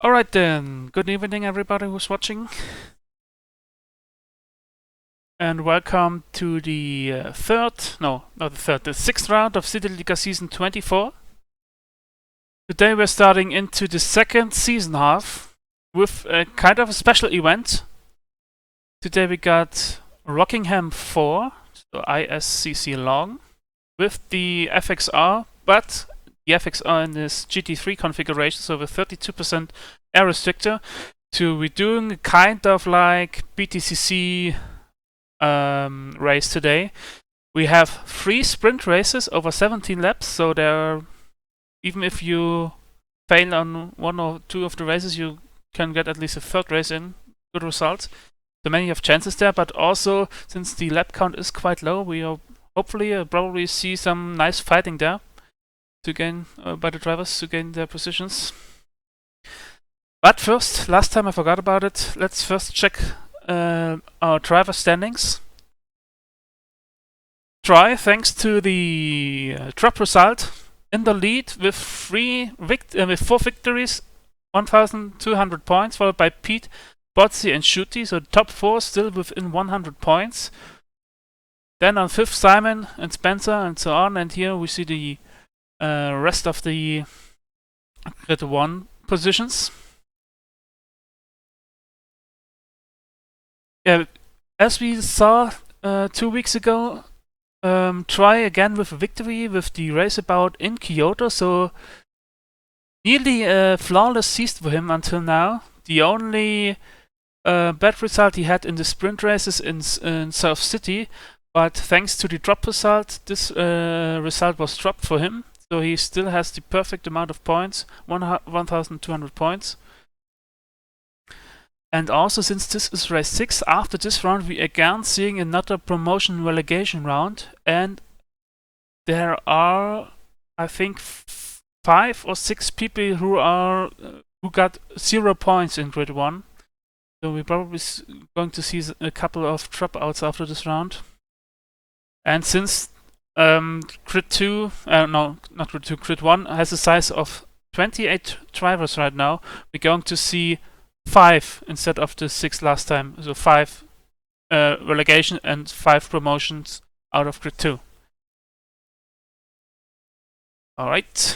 Alright then, good evening everybody who's watching. And welcome to the the sixth round of CityLiga Season 24. Today we're starting into the second season half with a kind of a special event. Today we got Rockingham 4, so ISCC long, with the FXR, but the FXR in this GT3 configuration, so with 32% air restrictor. So we're doing a kind of like BTCC race today. We have 3 sprint races over 17 laps, so there, even if you fail on 1 or 2 of the races, you can get at least a third race in. Good result. So many have chances there, but also since the lap count is quite low, we will hopefully probably see some nice fighting there to gain by the drivers to gain their positions. But first, last time I forgot about it, let's first check our driver standings. Troy, thanks to the drop result, in the lead with 4 victories, 1,200 points, followed by Pete, Botzi and Shuti, so top 4 still within 100 points. Then on 5th, Simon and Spencer and so on, and here we see the rest of the Grid 1 positions. Yeah, as we saw 2 weeks ago, Troy again with a victory with the raceabout in Kyoto, so nearly a flawless season for him until now. The only bad result he had in the sprint races in South City, but thanks to the drop result, this result was dropped for him, so he still has the perfect amount of points, 1,200 points. And also, since this is race 6, after this round we again seeing another promotion relegation round, and there are, I think, 5 or 6 people who got 0 points in Grid 1. So we're probably going to see a couple of dropouts after this round. And since Grid 2, not Grid 2, Grid 1 has a size of 28 drivers right now, we're going to see 5 instead of the 6 last time. So 5 relegation and 5 promotions out of Grid 2. Alright.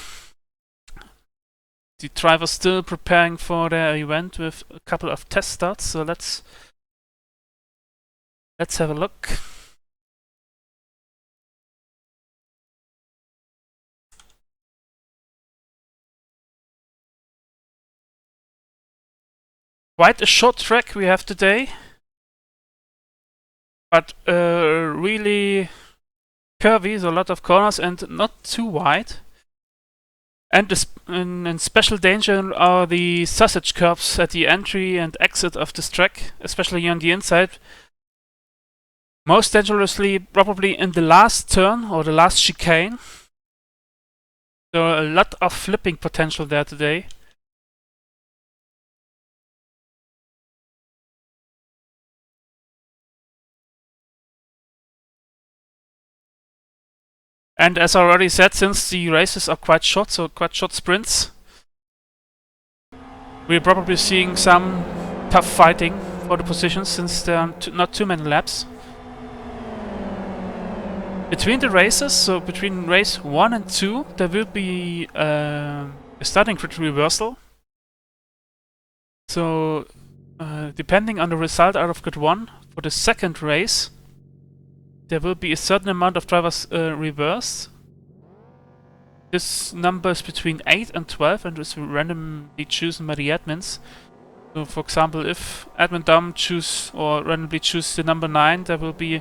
The drivers still preparing for their event with a couple of test starts, so let's have a look. Quite a short track we have today, but really curvy, so a lot of corners and not too wide. And in special danger are the sausage curves at the entry and exit of this track, especially on the inside. Most dangerously probably in the last turn or the last chicane. So a lot of flipping potential there today. And as I already said, since the races are quite short, so quite short sprints, we're probably seeing some tough fighting for the positions since there are not too many laps. Between the races, so between race 1 and 2, there will be a starting grid reversal. So depending on the result out of Grid 1, for the second race, there will be a certain amount of drivers reversed. This number is between 8 and 12 and is randomly chosen by the admins. So for example, if admin Dom randomly choose the number 9, there will be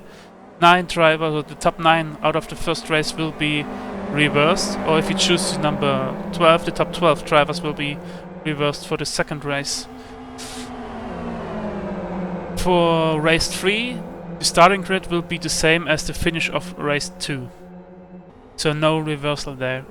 9 drivers, or the top 9 out of the first race will be reversed. Or if you choose the number 12, the top 12 drivers will be reversed for the second race. For race 3, the starting grid will be the same as the finish of race 2. So no reversal there.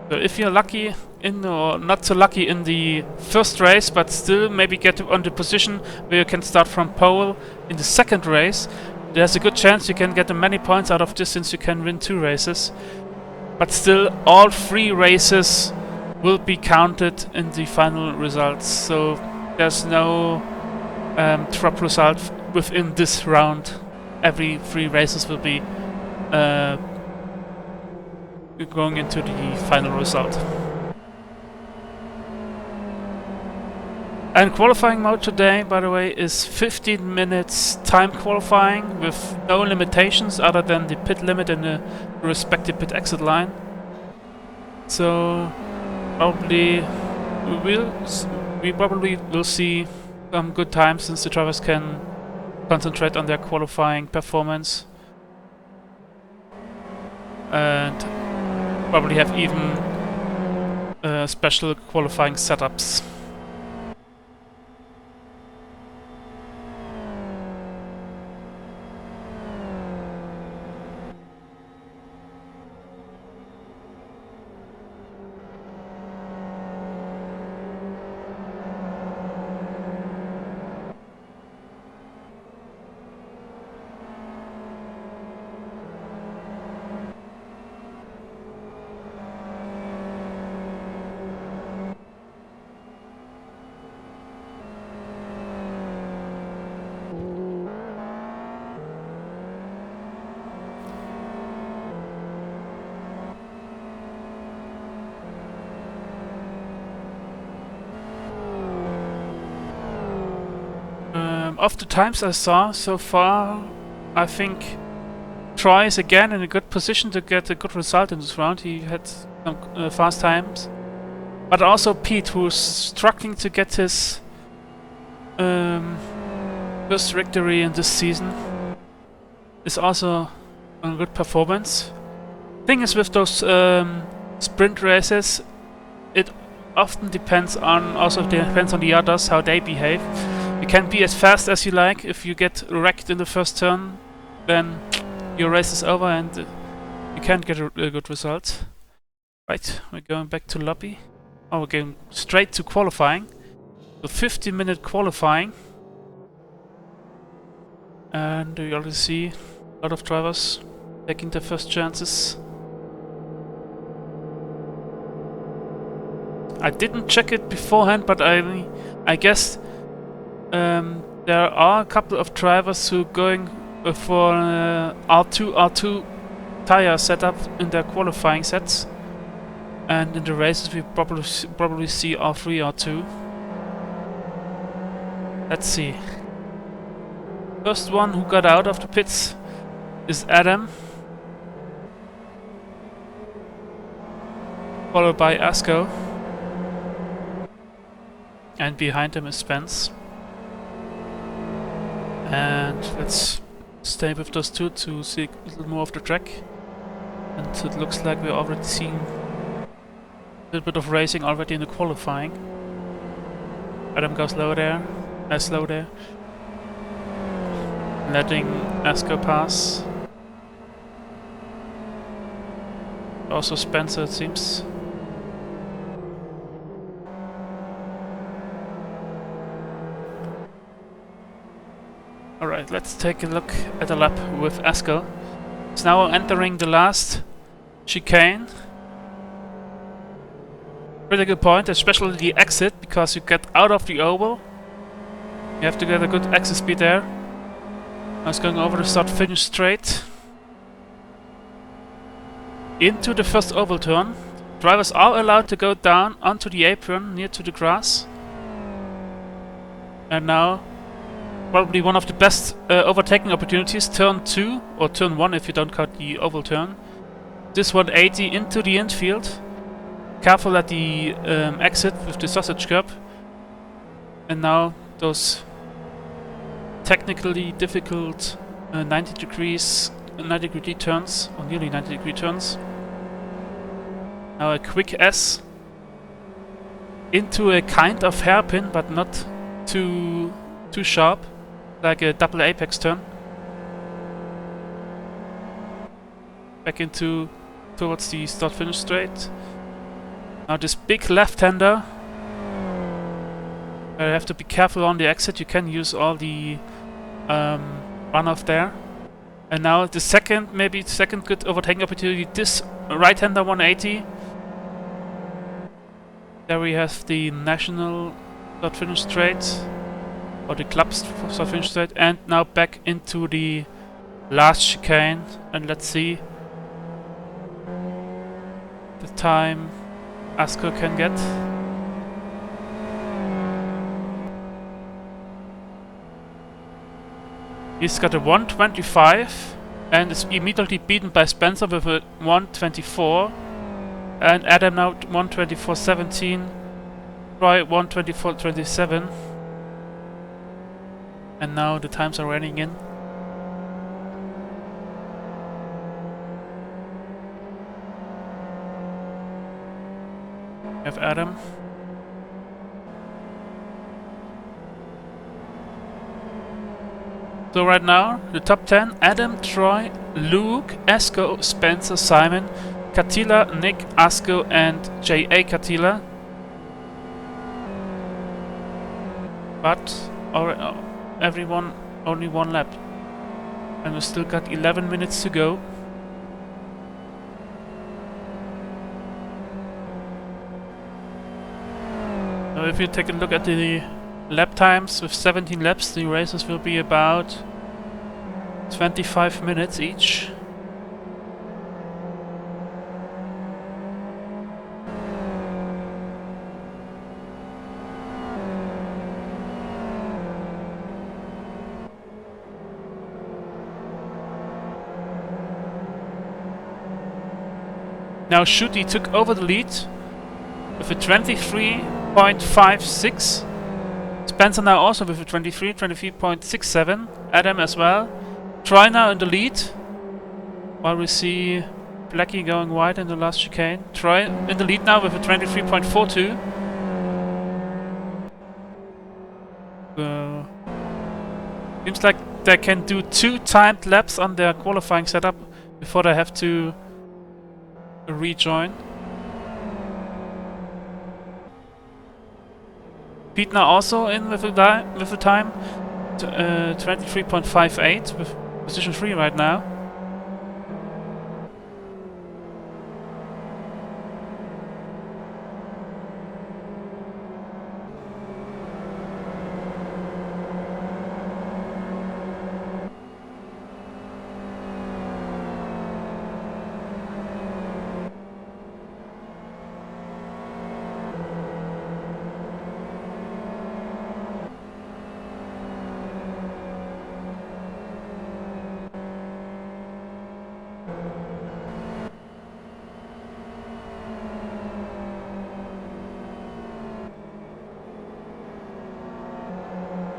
So if you're lucky or not so lucky in the first race, but still maybe get on the position where you can start from pole in the second race, there's a good chance you can get many points out of this since you can win 2 races. But still, all 3 races will be counted in the final results. So there's no drop result within this round. Every 3 races will be going into the final result. And qualifying mode today, by the way, is 15 minutes time qualifying with no limitations other than the pit limit and the respective pit exit line. So probably we probably will see some good times since the drivers can concentrate on their qualifying performance and probably have even special qualifying setups. Of the times I saw so far, I think Troy is again in a good position to get a good result in this round. He had some fast times. But also Pete, who's struggling to get his first victory in this season, is also on a good performance. Thing is, with those sprint races, it often depends on the others, how they behave. You can be as fast as you like. If you get wrecked in the first turn, then your race is over and you can't get a good result. Right, we're going back to lobby. Oh, we're going straight to qualifying. So 50-minute qualifying. And you already see a lot of drivers taking their first chances. I didn't check it beforehand, but I guess there are a couple of drivers who are going for R2 tire setup in their qualifying sets, and in the races we probably see R3, R2. Let's see. First one who got out of the pits is Adam, followed by Asko, and behind him is Spence. And let's stay with those two to see a little more of the track. And it looks like we're already seeing a little bit of racing already in the qualifying. Adam goes slow there, letting Asko pass. Also Spencer, it seems. Alright, let's take a look at the lap with Asko. It's now entering the last chicane. Pretty good point, especially the exit, because you get out of the oval. You have to get a good exit speed there. Now it's going over the start-finish straight. Into the first oval turn. Drivers are allowed to go down onto the apron near to the grass. And now probably one of the best overtaking opportunities, turn 2, or turn 1 if you don't count the oval turn. This 180 into the infield. Careful at the exit with the sausage curb. And now those technically difficult 90 degree turns, or nearly 90 degree turns. Now a quick S into a kind of hairpin, but not too sharp, like a double apex turn. Back into towards the start finish straight. Now this big left-hander. You have to be careful on the exit. You can use all the runoff there. And now the second good overtaking opportunity. This right-hander 180. There we have the national start finish straight, or the club's start finish straight, and now back into the last chicane. And let's see the time Asko can get. He's got a 125 and is immediately beaten by Spencer with a 124. And Adam now 124.17. Troy 124.27. And now the times are running in. We have Adam. So right now, the top 10, Adam, Troy, Luke, Asko, Spencer, Simon, Katila, Nick, Asko, and J.A. Katila. But everyone only one lap. And we still got 11 minutes to go. So if you take a look at the lap times, with 17 laps, the races will be about 25 minutes each. Now Shooty took over the lead with a 23.56. Spencer now also with a 23.67. Adam as well. Troy now in the lead. While we see Blackie going wide in the last chicane. Troy in the lead now with a 23.42. Seems like they can do 2 timed laps on their qualifying setup before they have to rejoin. Pete now also in with the time, 23.58 with position 3 right now.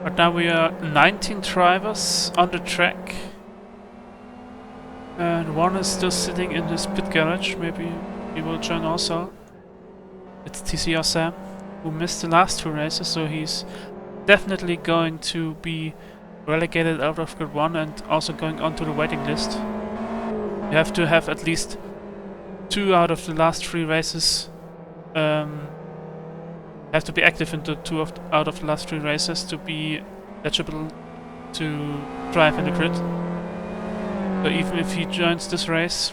But now we are 19 drivers on the track. And one is still sitting in his pit garage. Maybe he will join also. It's TCR Sam, who missed the last 2 races, so he's definitely going to be relegated out of Grid 1 and also going onto the waiting list. You have to have at least 2 out of the last 3 races. Have to be active in the 2 out of the last 3 races to be eligible to drive in the grid. So even if he joins this race,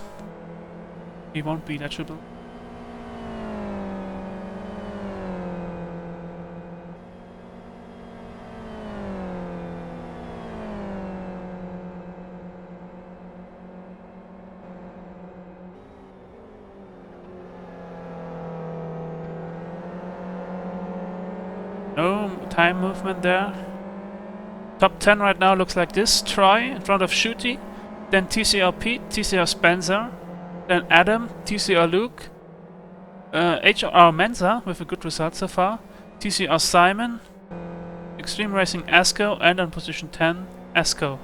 he won't be eligible. No time movement there. Top 10 right now looks like this. Troy in front of Shooty, then TCR Pete, TCR Spencer, then Adam, TCR Luke, HR Mensa with a good result so far, TCR Simon, Extreme Racing Asko, and on position 10, Asko.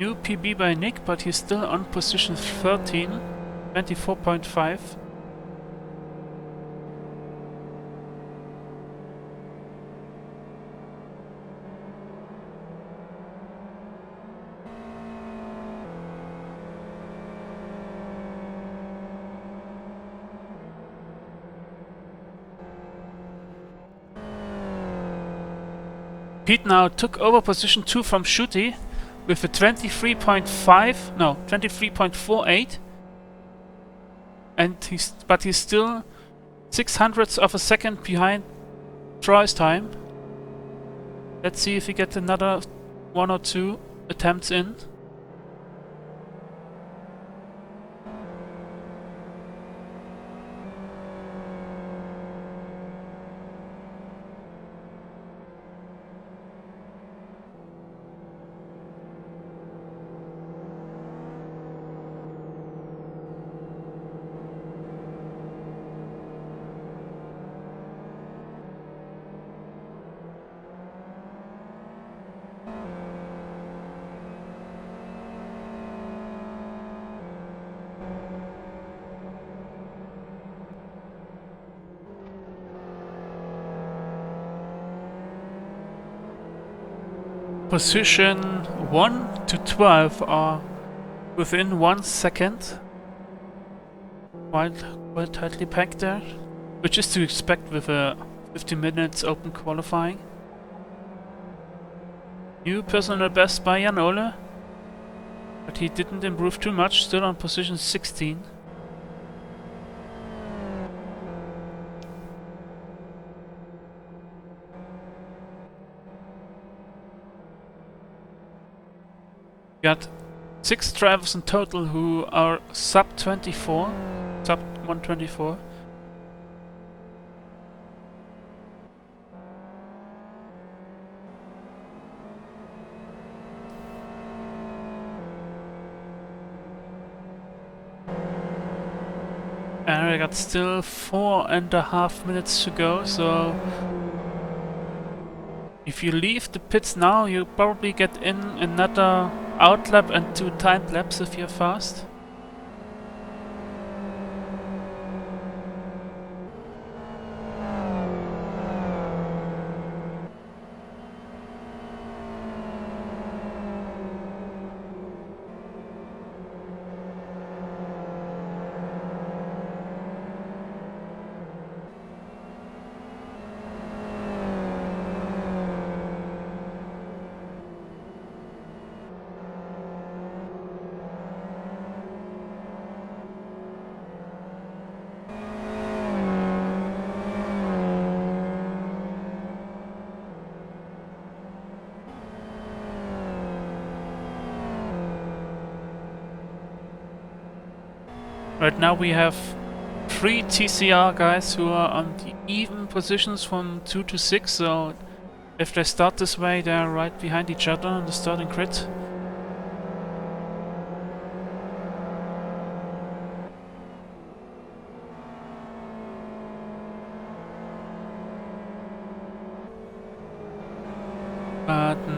New PB by Nick, but he's still on position 13, 24.5. Pete now took over position 2 from Shooty with a 23.48, and he's still 0.06 of a second behind Troy's time. Let's see if he gets another 1 or 2 attempts in. Position 1 to 12 are within 1 second. Quite tightly packed there, which is to expect with a 50 minutes open qualifying. New personal best by Jan Ole, but he didn't improve too much, still on position 16. Got 6 drivers in total who are sub 24, sub 124. And I got still 4.5 minutes to go, so if you leave the pits now, you probably get in another outlap and 2 timed laps if you're fast. Right now we have 3 TCR guys who are on the even positions from 2 to 6, so if they start this way, they're right behind each other on the starting grid.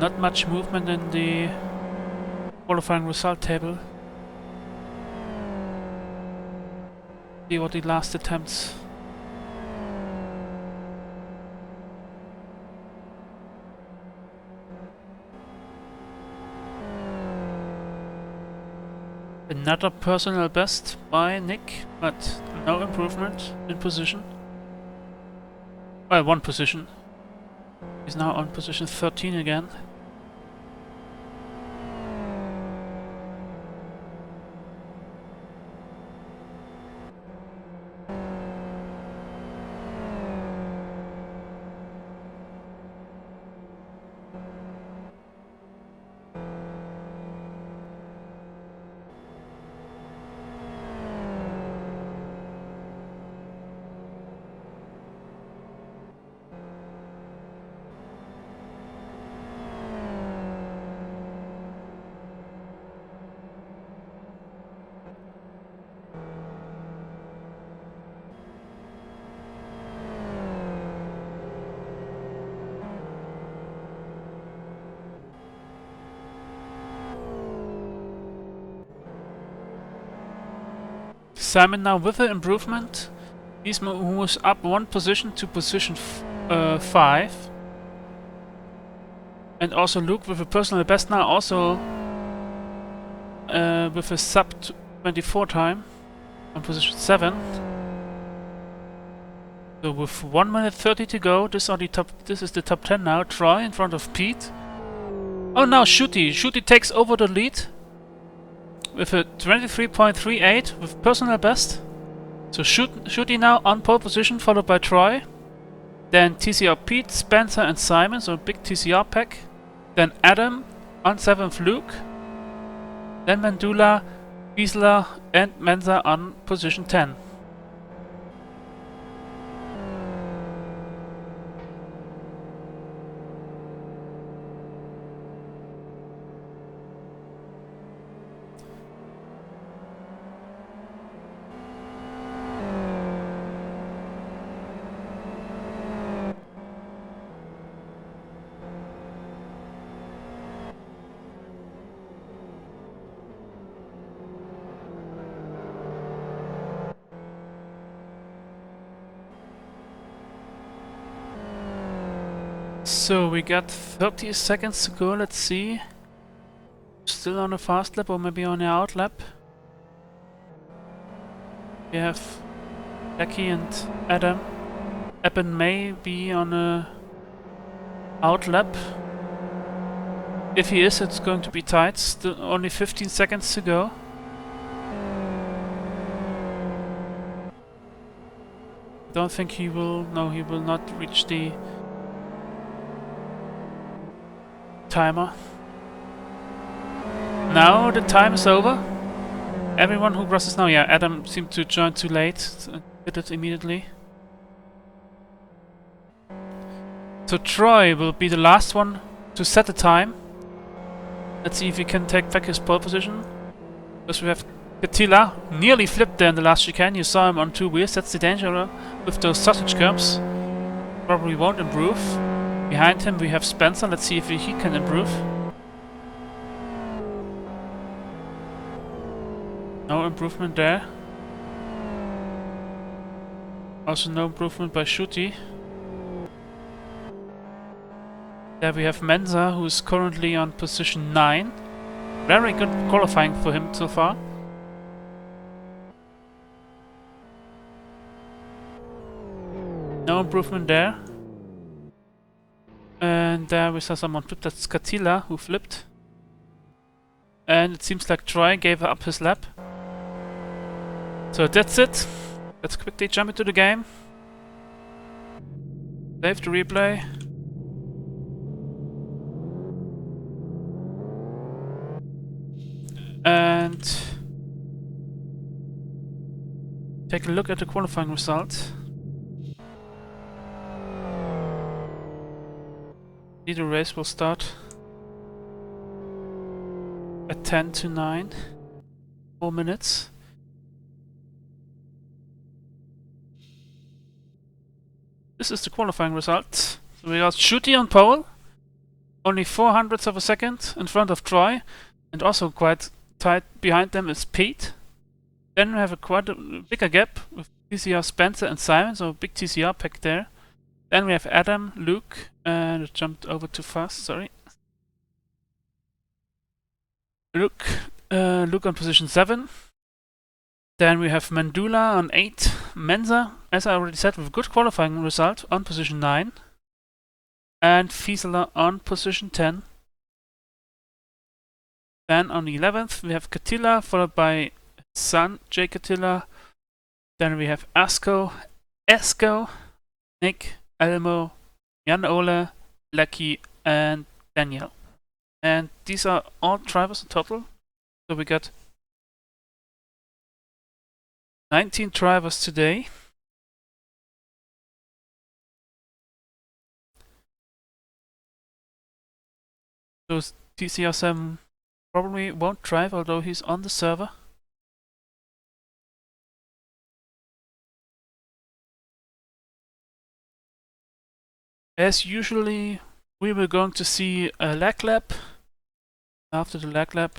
Not much movement in the qualifying result table. See what the last attempts. Another personal best by Nick, but no improvement in position. Well, 1 position. He's now on position 13 again. Simon now with an improvement. He's moves up 1 position to position 5. And also Luke with a personal best now, also with a sub 24 time on position 7. So with 1 minute 30 to go, this is the top 10 now. Troy in front of Pete. Oh, now Shooty. Shooty takes over the lead with a 23.38 with personal best. So Shooty now on pole position, followed by Troy. Then TCR Pete, Spencer and Simon, so a big TCR pack. Then Adam on 7th, Luke. Then Mandula, Wiesler and Mensa on position 10. So we got 30 seconds to go, let's see. Still on a fast lap or maybe on the out lap. We have Becky and Adam. Eben may be on a out lap. If he is, it's going to be tight. Still only 15 seconds to go. Don't think he will. No, he will not reach the timer. Now the time is over. Everyone who crosses now, yeah, Adam seemed to join too late and did it immediately. So Troy will be the last one to set the time. Let's see if he can take back his pole position. Because we have Attila nearly flipped there in the last chicane. You saw him on 2 wheels. That's the danger with those sausage curbs. Probably won't improve. Behind him we have Spencer. Let's see if he can improve. No improvement there. Also no improvement by Shooty. There we have Mensa, who is currently on position 9. Very good qualifying for him so far. No improvement there. And there we saw someone flip. That's Skatila who flipped. And it seems like Troy gave up his lap. So that's it. Let's quickly jump into the game. Save the replay. And take a look at the qualifying result. The race will start at 10 to 9. 4 minutes. This is the qualifying result. So we got Shooty on pole. Only 0.04 of a second in front of Troy. And also quite tight behind them is Pete. Then we have quite a bigger gap with TCR Spencer and Simon. So a big TCR pack there. Then we have Adam, Luke, and it jumped over too fast, sorry. Luke on position 7. Then we have Mandula on 8. Mensa, as I already said, with a good qualifying result on position 9. And Fieseler on position 10. Then on the 11th we have Katila, followed by son Jay Katila. Then we have Esco, Nick, Elmo, Jan Ole, Lucky, and Daniel. And these are all drivers in total. So we got 19 drivers today. So TCR7 probably won't drive, although he's on the server. As usually, we were going to see a lag lap. After the lag lap,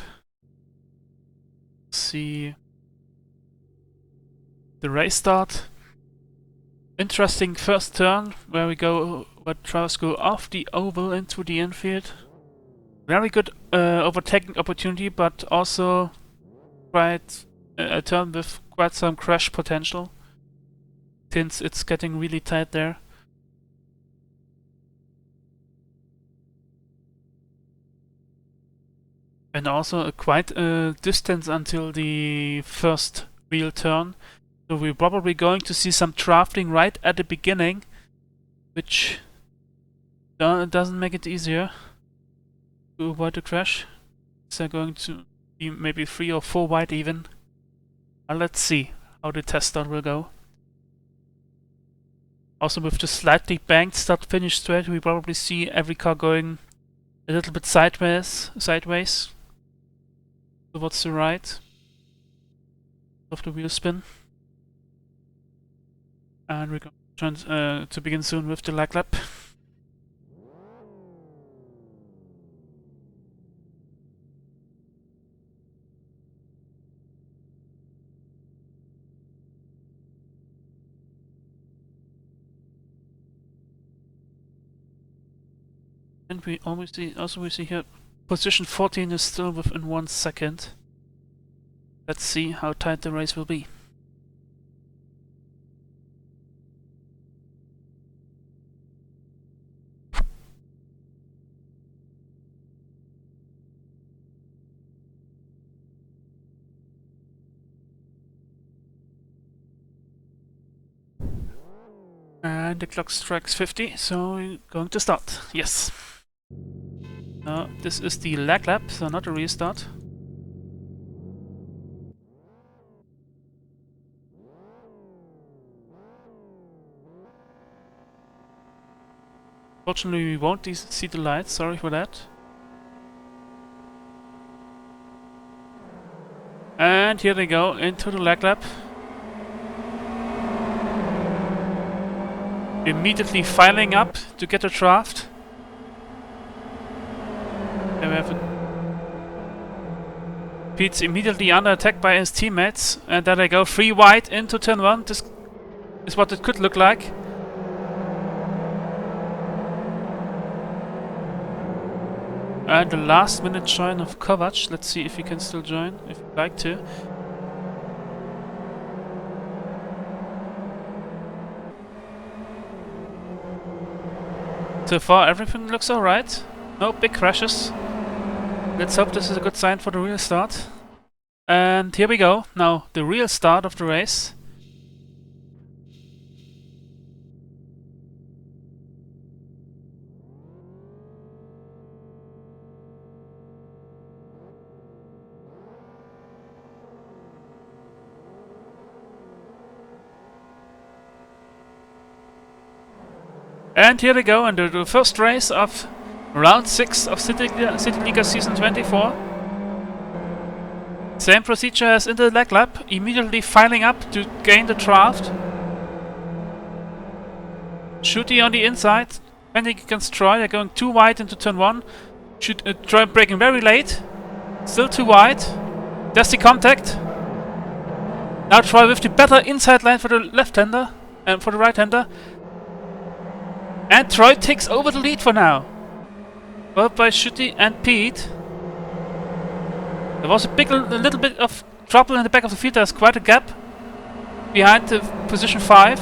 see the race start. Interesting first turn where drivers go off the oval into the infield. Very good overtaking opportunity, but also quite a turn with quite some crash potential, since it's getting really tight there. And also quite a distance until the first real turn. So we're probably going to see some drafting right at the beginning, which doesn't make it easier to avoid the crash. So going to be maybe 3 or 4 wide even. Let's see how the test start will go. Also with the slightly banked start-finish straight, we probably see every car going a little bit sideways towards the right of the wheel spin. And we're going to begin soon with the lag lap. And we also see here position 14 is still within 1 second. Let's see how tight the race will be. And the clock strikes 50, so we're going to start. Yes. This is the lag lap, so not a restart. Fortunately, we won't see the lights, sorry for that. And here they go, into the lag lap. Immediately filing up to get a draft. There we have it. Pete's immediately under attack by his teammates, and there they go, 3 wide into turn 1. This is what it could look like. And the last minute join of Kovac. Let's see if he can still join, if he'd like to. So far everything looks alright. No big crashes. Let's hope this is a good sign for the real start. And here we go. Now the real start of the race. And here we go, and the first race of round 6 of CityLiga Season 24. Same procedure as in the lag lap, immediately filing up to gain the draft. Shooty on the inside, pending against Troy, they're going too wide into turn 1. Troy braking very late, still too wide. There's the contact. Now Troy with the better inside line for the left-hander and for the right-hander. And Troy takes over the lead for now. Followed by Shooty and Pete. There was a little bit of trouble in the back of the field. There's quite a gap behind the position 5.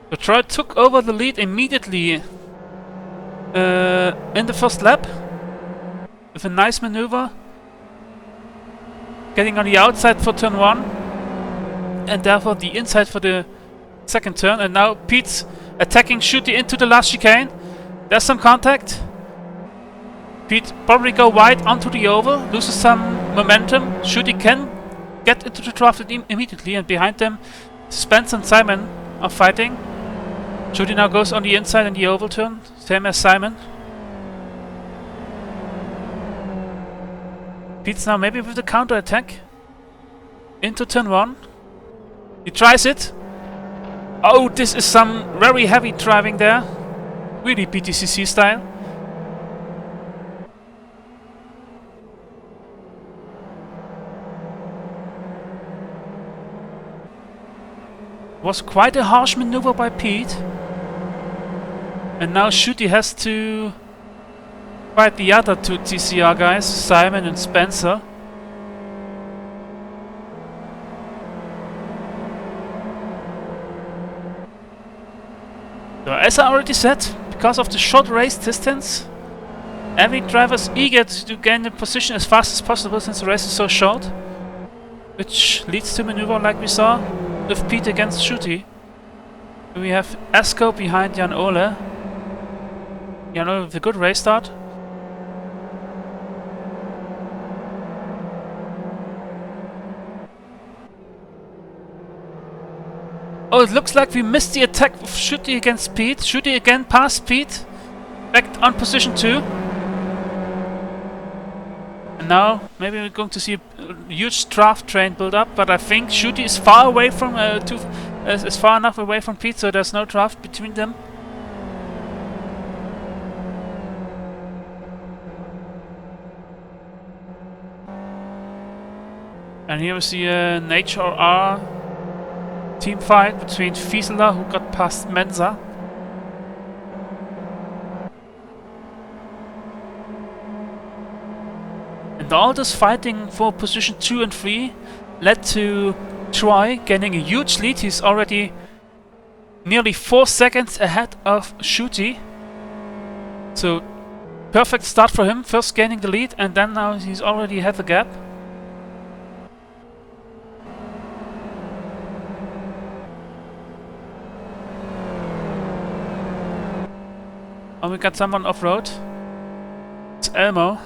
So Troy took over the lead immediately in the first lap with a nice maneuver, getting on the outside for turn 1 and therefore the inside for the second turn. And now Pete's attacking Shooty into the last chicane. There's some contact. Pete probably go wide onto the oval, loses some momentum. Shooty can get into the draft immediately, and behind them Spence and Simon are fighting. Shooty now goes on the inside in the oval turn, same as Simon. Pete's now maybe with the counter attack. Into turn 1. He tries it. Oh, this is some very heavy driving there. Really PTCC style. Was quite a harsh maneuver by Pete. And now Shooty has to fight the other two TCR guys, Simon and Spencer. So as I already said, because of the short race distance, every driver is eager to gain the position as fast as possible since the race is so short. Which leads to maneuver like we saw with Pete against Shooty. We have Esco behind Jan Ole. Jan Ole with a good race start. Oh, it looks like we missed the attack of Shooty against Pete. Shooty again past Pete. Back on position 2. And now maybe we're going to see a huge draft train build up, but I think Shooty is far away from is far enough away from Pete, so there's no draft between them. And here we see an HRR team fight between Fieseler, who got past Mensa. And all this fighting for position 2 and 3 led to Troy gaining a huge lead. He's already nearly 4 seconds ahead of Shooty. So perfect start for him, first gaining the lead, and then now he's already had the gap. Oh, we got someone off-road. It's Elmo.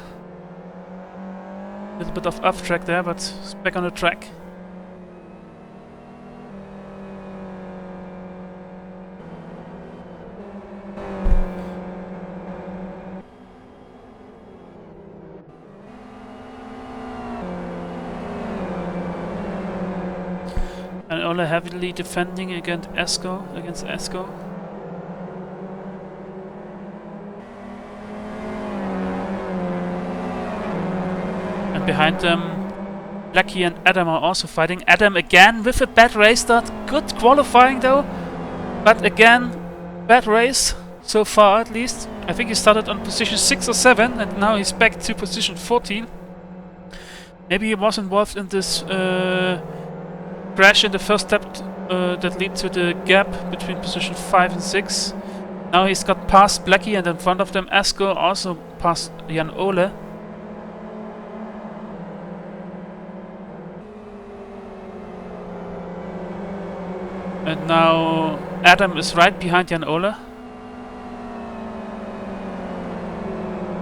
A little bit of off track there, but it's back on the track. And Ole heavily defending against Esco. And behind them, Blackie and Adam are also fighting. Adam again with a bad race start. Good qualifying though, but again, bad race so far at least. I think he started on position 6 or 7 and now he's back to position 14. Maybe he was involved in this crash in the first step that led to the gap between position 5 and 6. Now he's got past Blackie and in front of them Esco also past Jan Ole. And now Adam is right behind Jan Ole.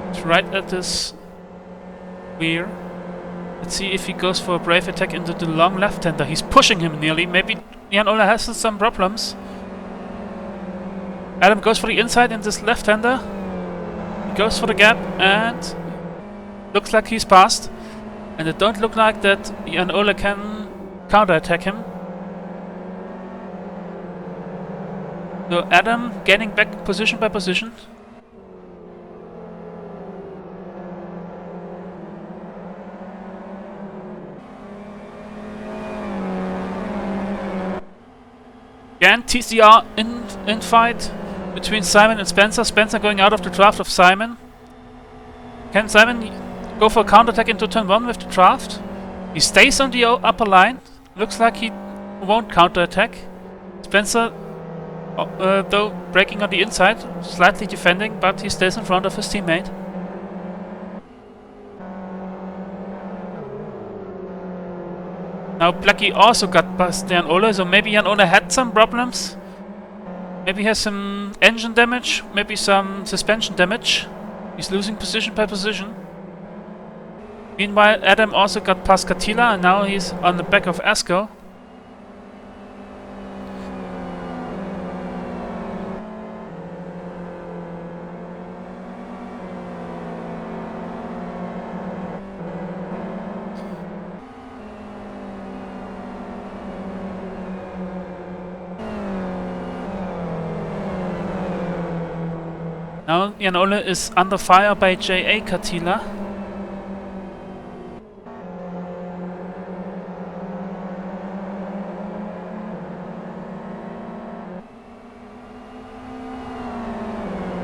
It's right at this rear. Let's see if he goes for a brave attack into the long left-hander. He's pushing him nearly. Maybe Jan Ole has some problems. Adam goes for the inside in this left-hander. He goes for the gap and looks like he's passed. And it don't look like that Jan Ole can counter-attack him. So Adam getting back position by position. Again, TCR in fight between Simon and Spencer. Spencer going out of the draft of Simon. Can Simon go for a counterattack into turn 1 with the draft? He stays on the upper line. Looks like he won't counterattack. Spencer, though, breaking on the inside, slightly defending, but he stays in front of his teammate. Now Blackie also got past Jan Ole, so maybe Jan Ole had some problems. Maybe he has some engine damage, maybe some suspension damage. He's losing position by position. Meanwhile, Adam also got past Katila, and now he's on the back of Esco. Now Jan Ole is under fire by J.A. Katila.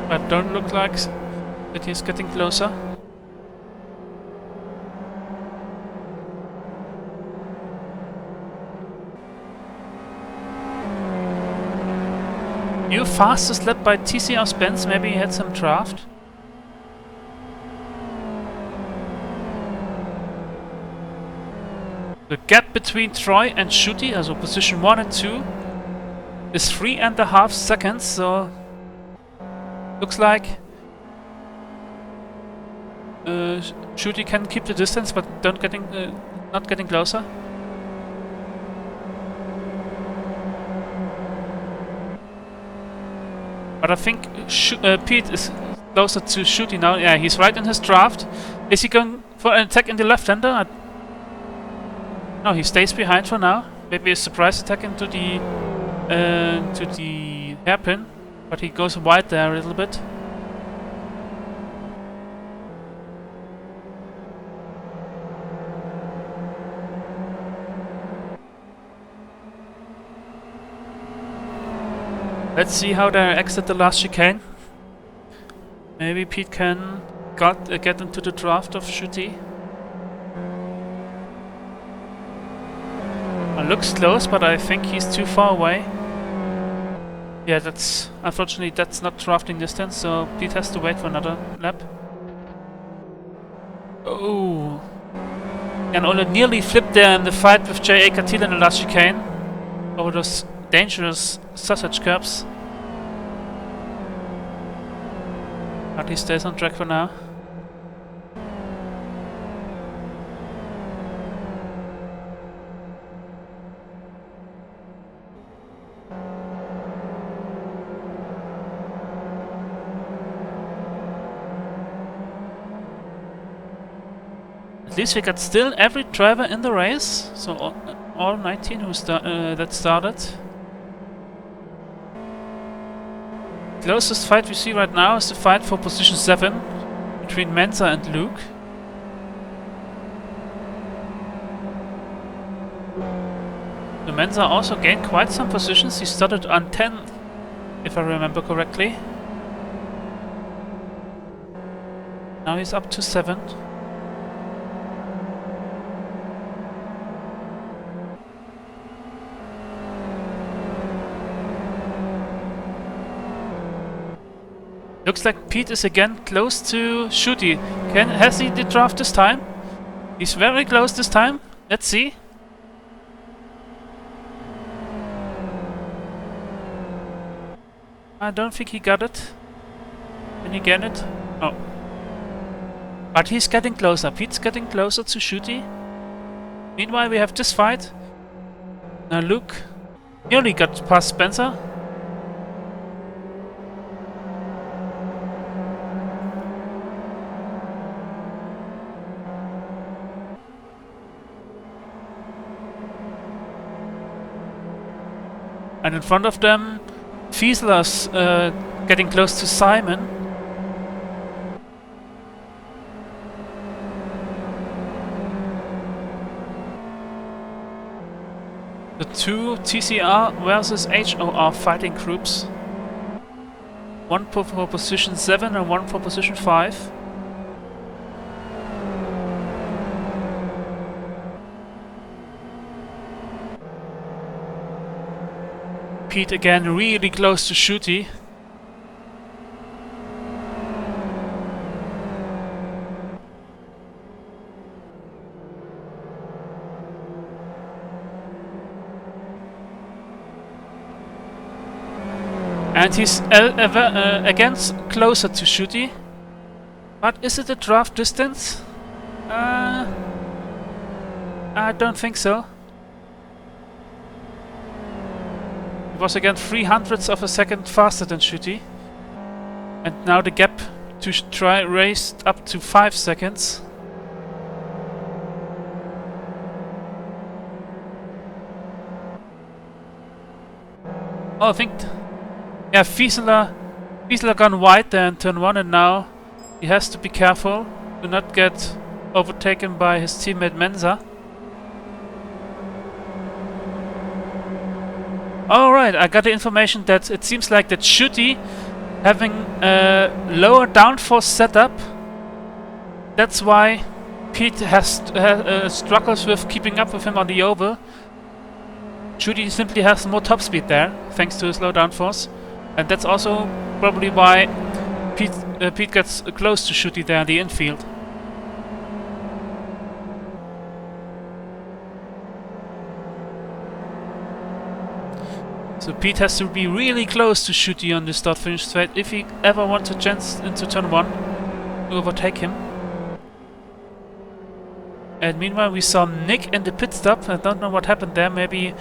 But don't look like that he's getting closer. New fastest led by TCR Spence, maybe he had some draft. The gap between Troy and Shooty, also position 1 and 2, is 3.5 seconds, so looks like Shooty can keep the distance, but not getting closer. But I think Pete is closer to Shooty now. Yeah, he's right in his draft. Is he going for an attack in the left-hander? No, he stays behind for now. Maybe a surprise attack into the hairpin, but he goes wide there a little bit. Let's see how they exit the last chicane. Maybe Pete can get into the draft of Shooty. Looks close, but I think he's too far away. Yeah, unfortunately that's not drafting distance, so Pete has to wait for another lap. Oh, and Ole nearly flipped there in the fight with J.A. Katila in the last chicane over those dangerous sausage curbs. But he stays on track for now. At least we got still every driver in the race, so all 19 that started. Closest fight we see right now is the fight for position 7 between Mensa and Luke. The Mensa also gained quite some positions. He started on 10th, if I remember correctly. Now he's up to 7th. Looks like Pete is again close to Shooty. Has he the draft this time? He's very close this time. Let's see. I don't think he got it. Can he get it? Oh. But he's getting closer. Pete's getting closer to Shooty. Meanwhile, we have this fight. Now Luke nearly got past Spencer. And in front of them, Fiesler's getting close to Simon. The two TCR versus HOR fighting groups. One for position 7 and one for position 5. Pete again really close to Shooty. And he's again closer to Shooty. But is it a draft distance? I don't think so. It was again 0.03 of a second faster than Shooty. And now the gap to try raised up to 5 seconds. Oh, I think... Yeah, Fiesler Fiesler gone wide there in turn 1, and now he has to be careful to not get overtaken by his teammate Mensa. Alright, I got the information that it seems like that Shooty having a lower downforce setup. That's why Pete has struggles with keeping up with him on the oval. Shooty simply has more top speed there, thanks to his low downforce. And that's also probably why Pete gets close to Shooty there in the infield. So Pete has to be really close to Shooty on the start-finish straight if he ever wants a chance into turn 1 to overtake him. And meanwhile we saw Nick in the pit stop. I don't know what happened there. Maybe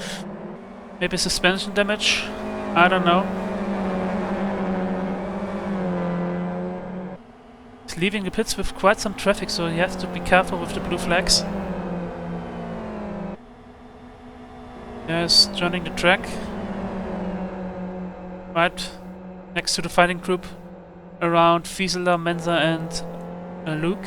suspension damage. I don't know. He's leaving the pits with quite some traffic, so he has to be careful with the blue flags. He's joining the track. Right next to the fighting group around Fieseler, Mensa and Luke.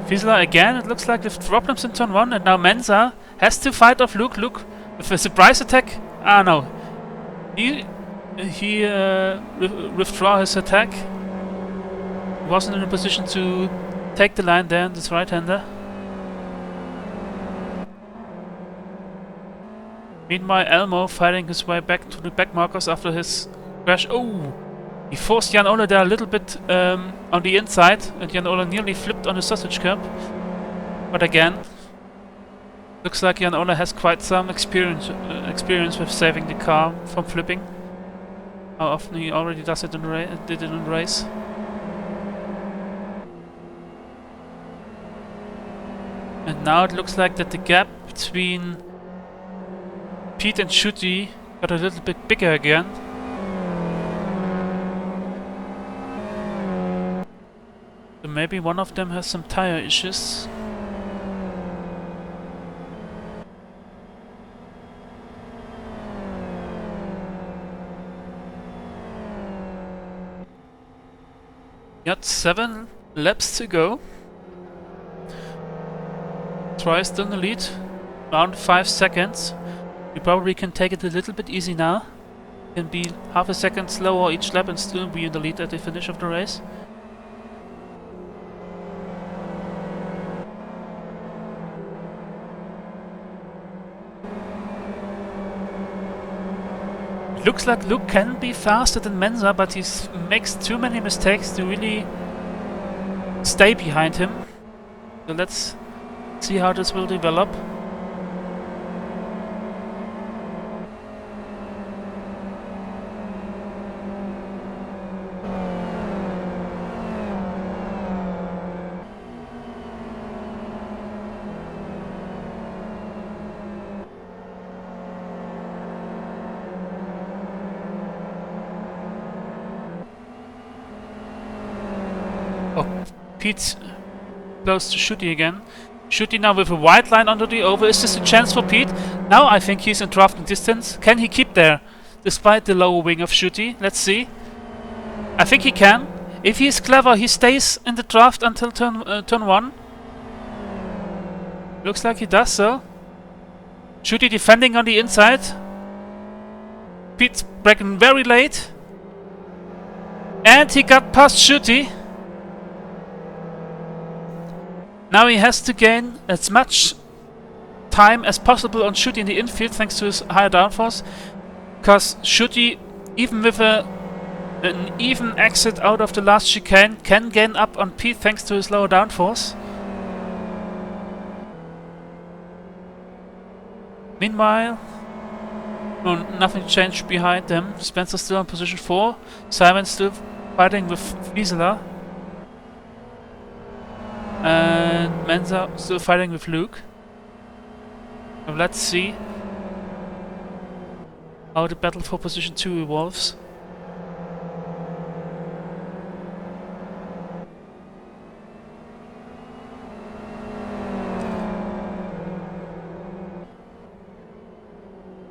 Fieseler again, it looks like with problems in turn 1, and now Mensa has to fight off Luke. Luke with a surprise attack. Ah no. He withdraw his attack. He wasn't in a position to take the line there, this right-hander. Meanwhile, Elmo fighting his way back to the back markers after his crash. Oh! He forced Jan Ole there a little bit on the inside, and Jan Ole nearly flipped on the sausage curb. But again, looks like Jan Ole has quite some experience with saving the car from flipping. How often he already does it in the race. And now it looks like that the gap between Pete and Shooty got a little bit bigger again. So maybe one of them has some tire issues. Got 7 laps to go. Troy is still in the lead, around 5 seconds. We probably can take it a little bit easy now. Can be half a second slower each lap and still be in the lead at the finish of the race. Looks like Luke can be faster than Mensa, but he makes too many mistakes to really stay behind him. So let's see how this will develop. Pete's close to Shooty again. Shooty now with a wide line under the oval. Is this a chance for Pete? Now I think he's in drafting distance. Can he keep there despite the lower wing of Shooty? Let's see. I think he can. If he's clever, he stays in the draft until turn 1. Looks like he does so. Shooty defending on the inside. Pete's braking very late. And he got past Shooty. Now he has to gain as much time as possible on Shooty in the infield thanks to his higher downforce. Because Shooty, even with an even exit out of the last chicane, can gain up on Pete thanks to his lower downforce. Meanwhile, nothing changed behind them. Spencer still on position 4. Simon still fighting with Fieseler. And Mensa still fighting with Luke. So let's see how the battle for position 2 evolves.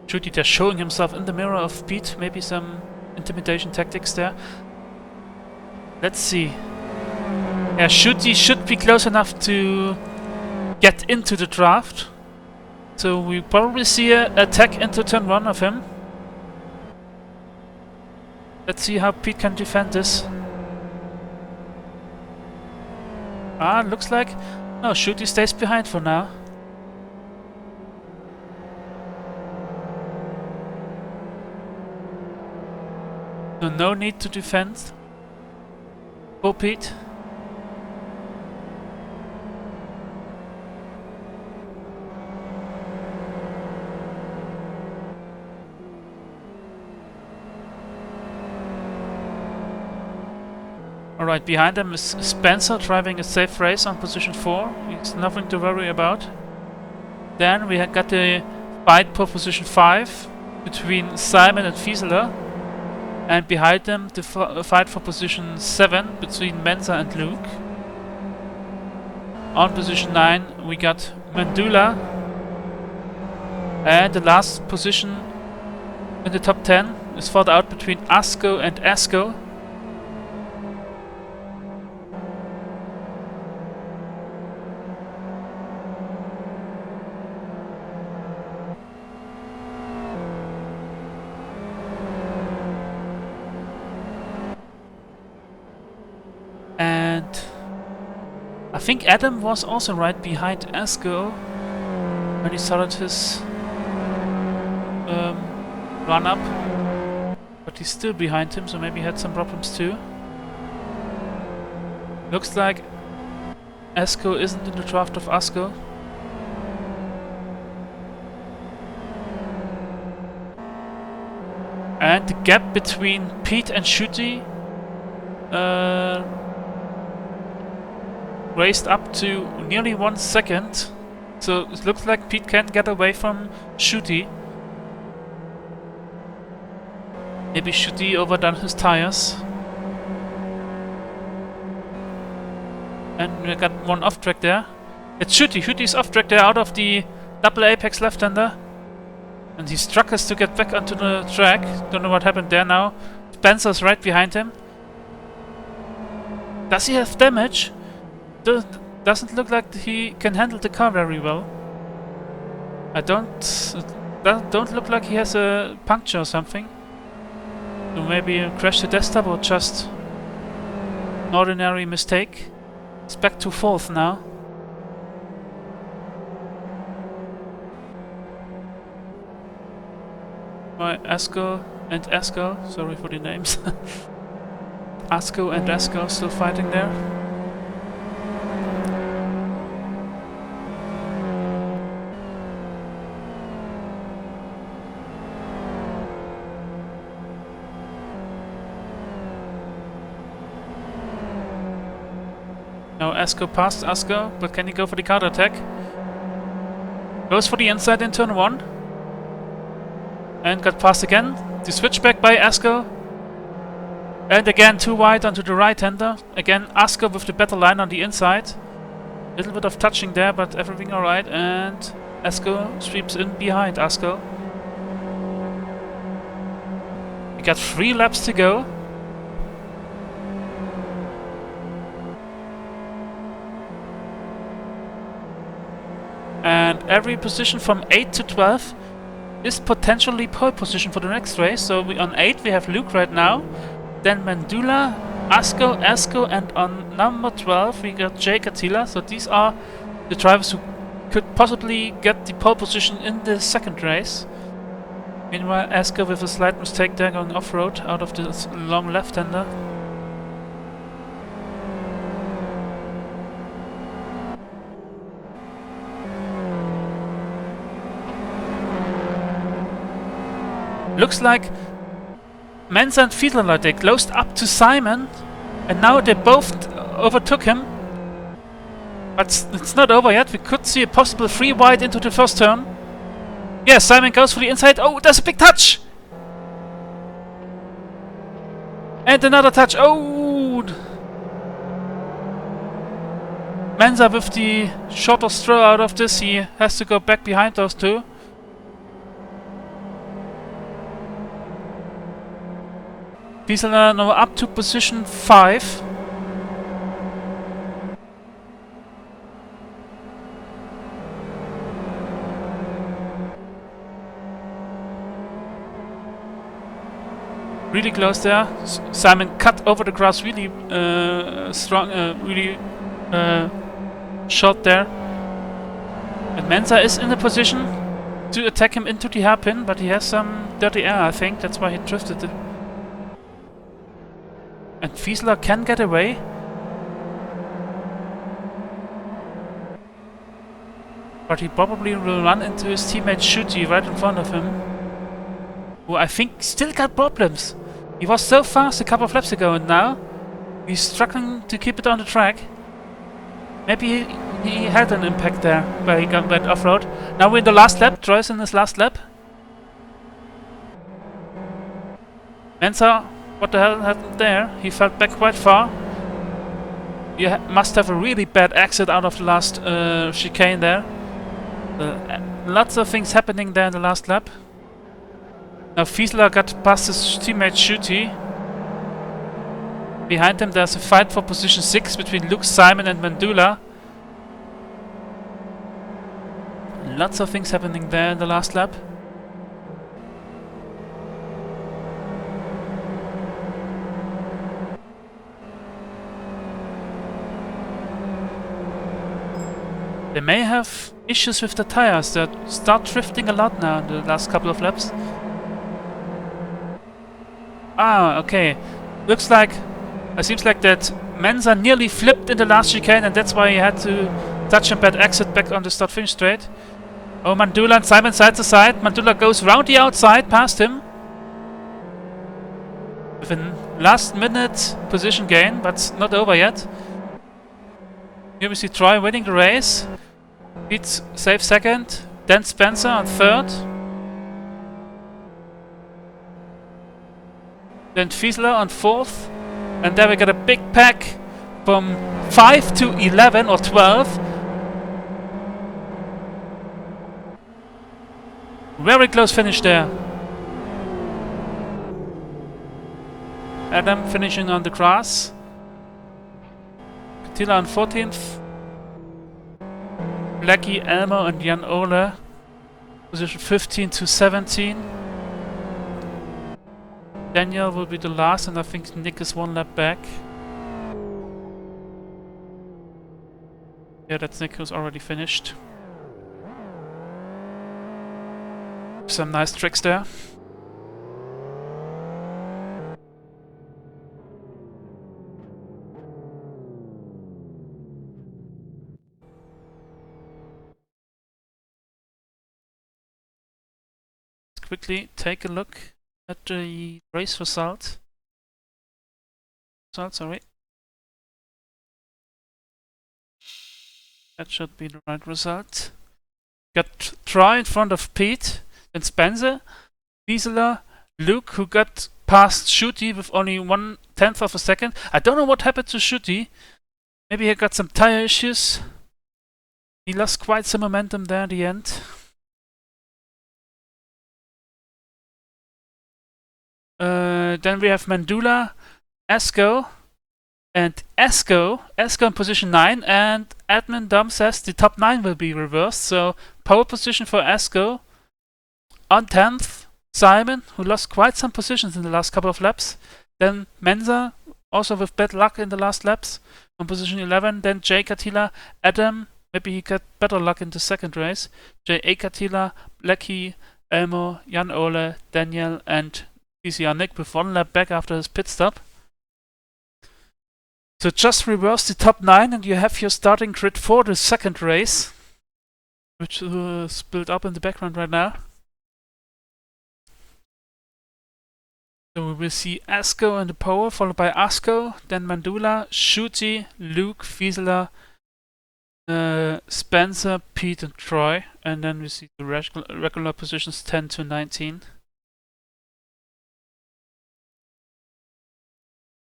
Shooty there showing himself in the mirror of Pete. Maybe some intimidation tactics there. Let's see. Yeah, Shooty should be close enough to get into the draft. So we probably see a attack into turn 1 of him. Let's see how Pete can defend this. Ah, looks like... No, Shooty stays behind for now. So no need to defend. Oh, Pete. Alright, behind him is Spencer driving a safe race on position 4. He's nothing to worry about. Then we got the fight for position 5 between Simon and Fieseler. And behind them the fight for position 7 between Mensa and Luke. On position 9 we got Mandula. And the last position in the top 10 is fought out between Asko and Asko. And I think Adam was also right behind Asko when he started his run up, but he's still behind him, so maybe he had some problems too. Looks like Asko isn't in the draft of Asko. And the gap between Pete and Shooty raised up to nearly 1 second, so it looks like Pete can get away from Shooty. Maybe Shooty overdone his tires. And we got one off track there. It's Shooty. Shooty's off track there out of the double apex left-hander. And he struggles to get back onto the track. Don't know what happened there now. Spencer's right behind him. Does he have damage? Doesn't look like he can handle the car very well. I don't look like he has a puncture or something. So maybe a crash the desktop or just an ordinary mistake. It's back to 4th now. Asko and Asko, sorry for the names. Asko and Asko still fighting there. Now Asko passed Asko, but can he go for the counter attack? Goes for the inside in turn 1. And got passed again. The switchback by Asko. And again too wide onto the right-hander. Again Asko with the better line on the inside. Little bit of touching there, but everything alright. And Asko sweeps in behind Asko. We got 3 laps to go. And every position from 8 to 12 is potentially pole position for the next race. So on 8 we have Luke right now, then Mandula, Asko, Asko, and on number 12 we got Jake Attila. So these are the drivers who could possibly get the pole position in the second race. Meanwhile Asko with a slight mistake there going off-road out of the long left-hander. Looks like Mensa and Fiedler, they closed up to Simon, and now they both overtook him. But it's not over yet. We could see a possible 3 wide into the first turn. Yeah, Simon goes for the inside. Oh, there's a big touch! And another touch. Oh! Mensa with the shorter straw out of this. He has to go back behind those two. Fiesler now up to position 5. Really close there. Simon cut over the grass really strong, really short there. And Mensa is in a position to attack him into the hairpin, but he has some dirty air, I think. That's why he drifted it. And Fiesler can get away. But he probably will run into his teammate Shuti right in front of him, who I think still got problems. He was so fast a couple of laps ago, and now he's struggling to keep it on the track. Maybe he had an impact there where he went off-road. Now we're in the last lap. Troy's in his last lap. Mensa, what the hell happened there? He fell back quite far. You must have a really bad exit out of the last chicane there. Lots of things happening there in the last lap. Now Fiesler got past his teammate Shuti. Behind him there's a fight for position 6 between Luke, Simon and Mandula. Lots of things happening there in the last lap. They may have issues with the tires that start drifting a lot now in the last couple of laps. Ah, okay. Looks like, it seems like that Mensa nearly flipped in the last chicane, and that's why he had to touch a bad exit back on the start-finish straight. Oh, Mandula and Simon side to side. Mandula goes round the outside past him. With a last-minute position gain, but it's not over yet. Here we see Troy winning the race. Pete safe second. Then Spencer on third. Then Fiesler on fourth. And there we got a big pack from 5 to 11 or 12. Very close finish there. Adam finishing on the grass. Attila on 14th. Blackie, Elmo and Jan Ole. Position 15 to 17. Daniel will be the last, and I think Nick is one lap back. Yeah, that's Nick who's already finished. Some nice tricks there. Let's quickly take a look at the race result. Sorry. That should be the right result. Got Troy in front of Pete, then Spencer, Fiesler, Luke, who got past Shuti with only 1/10 of a second. I don't know what happened to Shuti. Maybe he got some tire issues. He lost quite some momentum there at the end. Then we have Mandula, Esco, and Esco in position 9, and Admin Dom says the top 9 will be reversed, so pole position for Esco. On 10th, Simon, who lost quite some positions in the last couple of laps. Then Mensa, also with bad luck in the last laps, on position 11. Then Jay Katila, Adam, maybe he got better luck in the second race. Jay Katila, Blackie, Elmo, Jan Ole, Daniel, and PCR Nick with one lap back after his pit stop. So just reverse the top 9 and you have your starting grid for the second race, which is built up in the background right now. So we will see Esco in the pole, followed by Asko, then Mandula, Shuti, Luke, Fiesler, Spencer, Pete and Troy, and then we see the regular positions 10 to 19.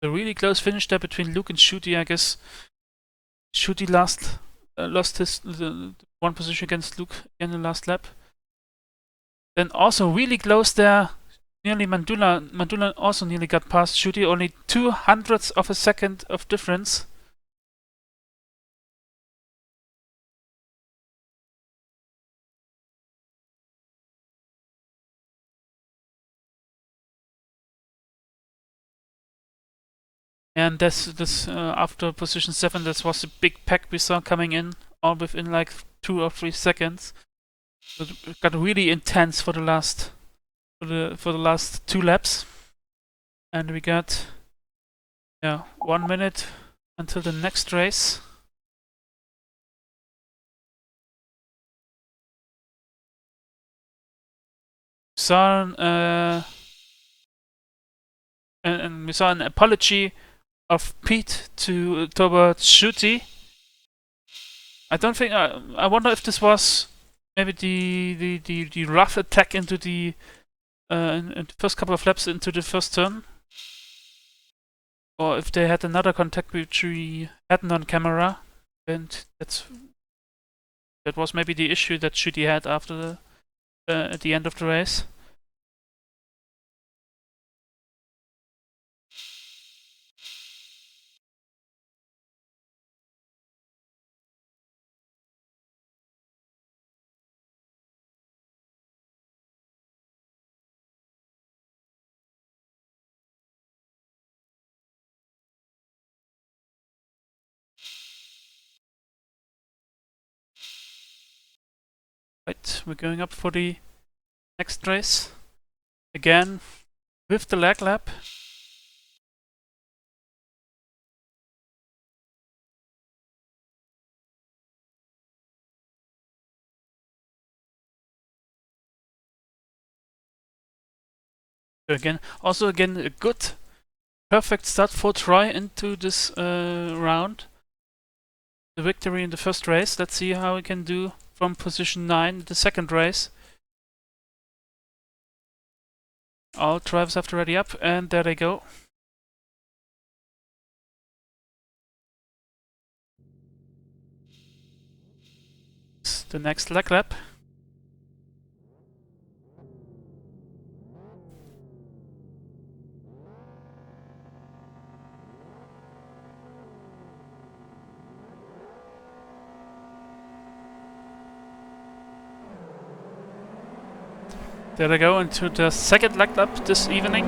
A really close finish there between Luke and Shuti, I guess. Shuti lost his one position against Luke in the last lap. Then also really close there, nearly Mandula also nearly got past Shooty, only 0.02 of a second of difference. And this after position 7, this was a big pack we saw coming in, all within like 2 or 3 seconds. It got really intense for the last 2 laps, and we got 1 minute until the next race. And we saw an apology of Pete towards Shooty. I don't think. I wonder if this was maybe the rough attack into the in the first couple of laps into the first turn, or if they had another contact which we hadn't on camera, and that was maybe the issue that Shooty had after at the end of the race. Right, we're going up for the next race again with the lag lap. Again, a good, perfect start for Troy into this round. The victory in the first race. Let's see how we can do from position 9 in the second race. All drivers have to ready up, and there they go. It's the next lag lap. There they go into the second lag lap this evening.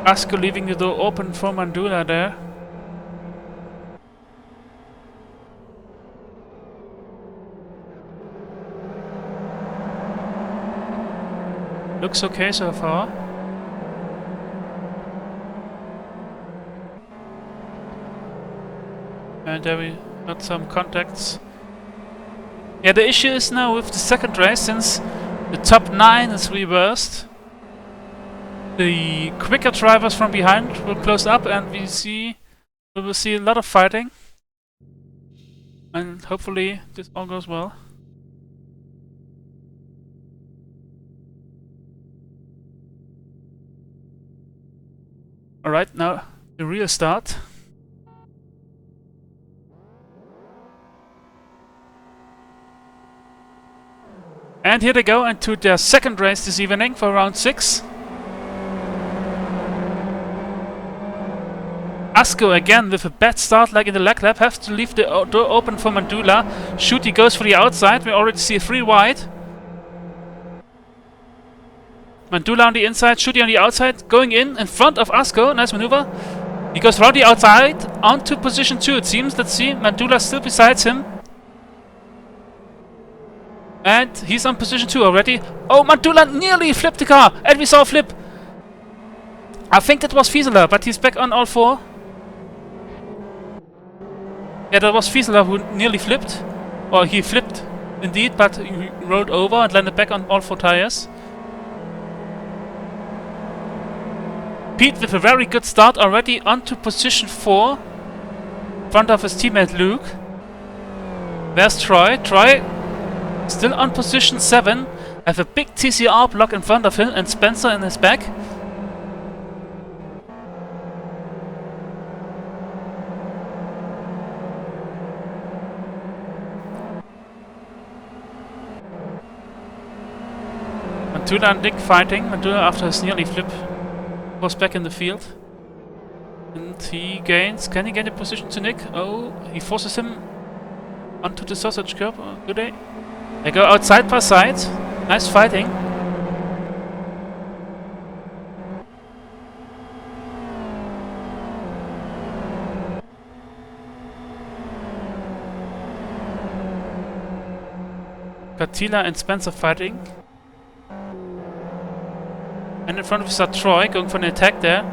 Asko leaving the door open for Mandula there. Looks okay so far. And there we got some contacts. Yeah, the issue is now with the second race, since the top 9 is reversed, the quicker drivers from behind will close up, and we will see a lot of fighting. And hopefully this all goes well. Alright, now the real start. And here they go into their second race this evening for round 6. Asko again with a bad start like in the lag lap, have to leave the door open for Mandula. Shooty goes for the outside, we already see 3 wide. Mandula on the inside, Shooty on the outside, going in front of Asko, nice maneuver. He goes around the outside, onto position 2 it seems, let's see, Mandula still besides him. And he's on position 2 already. Oh, Mandula nearly flipped the car, and we saw a flip. I think that was Fieseler, but he's back on all 4. Yeah, that was Fieseler who nearly flipped. Or he flipped indeed, but he rolled over and landed back on all 4 tires. Pete with a very good start already onto position 4. In front of his teammate Luke. There's Troy. Troy still on position 7. Have a big TCR block in front of him and Spencer in his back. Mantula and Nick fighting. Mantula, after his nearly flip, was back in the field. And he gains... Can he gain a position to Nick? Oh, he forces him onto the sausage curb. Oh, good day. They go out side by side. Nice fighting. Tila and Spencer fighting. And in front of us are Troy going for an attack there.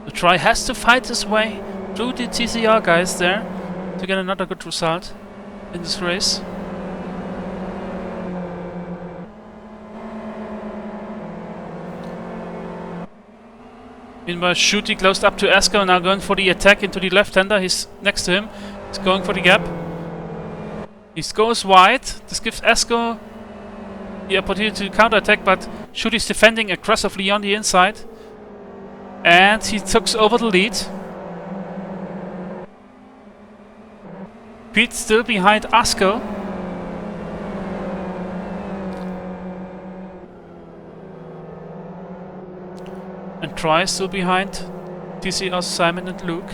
So Troy has to fight his way through the TCR guys there to get another good result in this race. Meanwhile, Shooty closed up to Asko, now going for the attack into the left-hander. He's next to him. He's going for the gap. He goes wide. This gives Asko the opportunity to counter-attack, but Shooty's defending aggressively on the inside. And he takes over the lead. Pete still behind Asko. And Troy still behind TCR, Simon and Luke.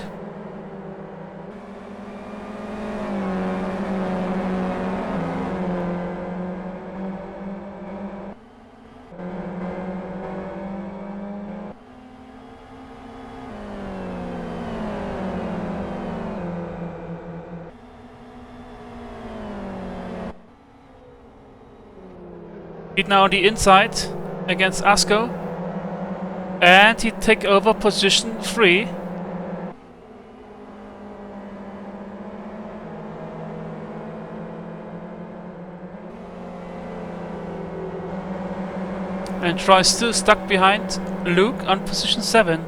Pete now on the inside against Asko. And he take over position 3. And Troy still stuck behind Luke on position 7.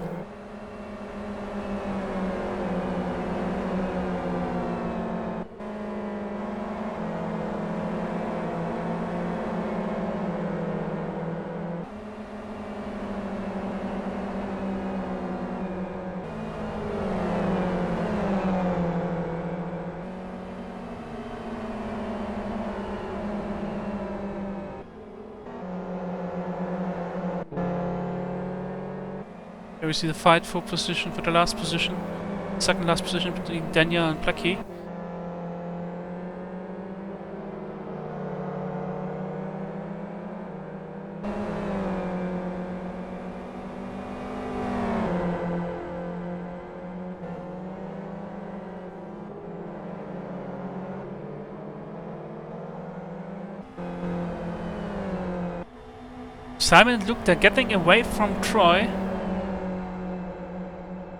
Here we see the fight for position, for the last position. Second last position between Daniel and Blackie. Simon and Luke, they're getting away from Troy.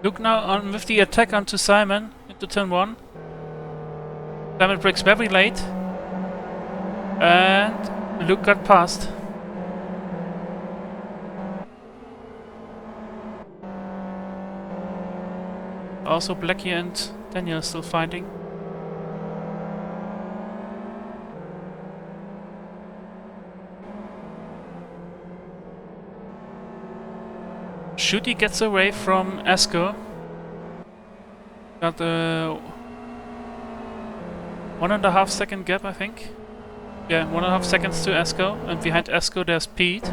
Luke now on with the attack onto Simon into turn 1. Simon breaks very late. And Luke got past. Also Blackie and Daniel still fighting. Shooty gets away from Asko. Got a 1.5 second gap, I think. Yeah, 1.5 seconds to Asko, and behind Asko there's Pete.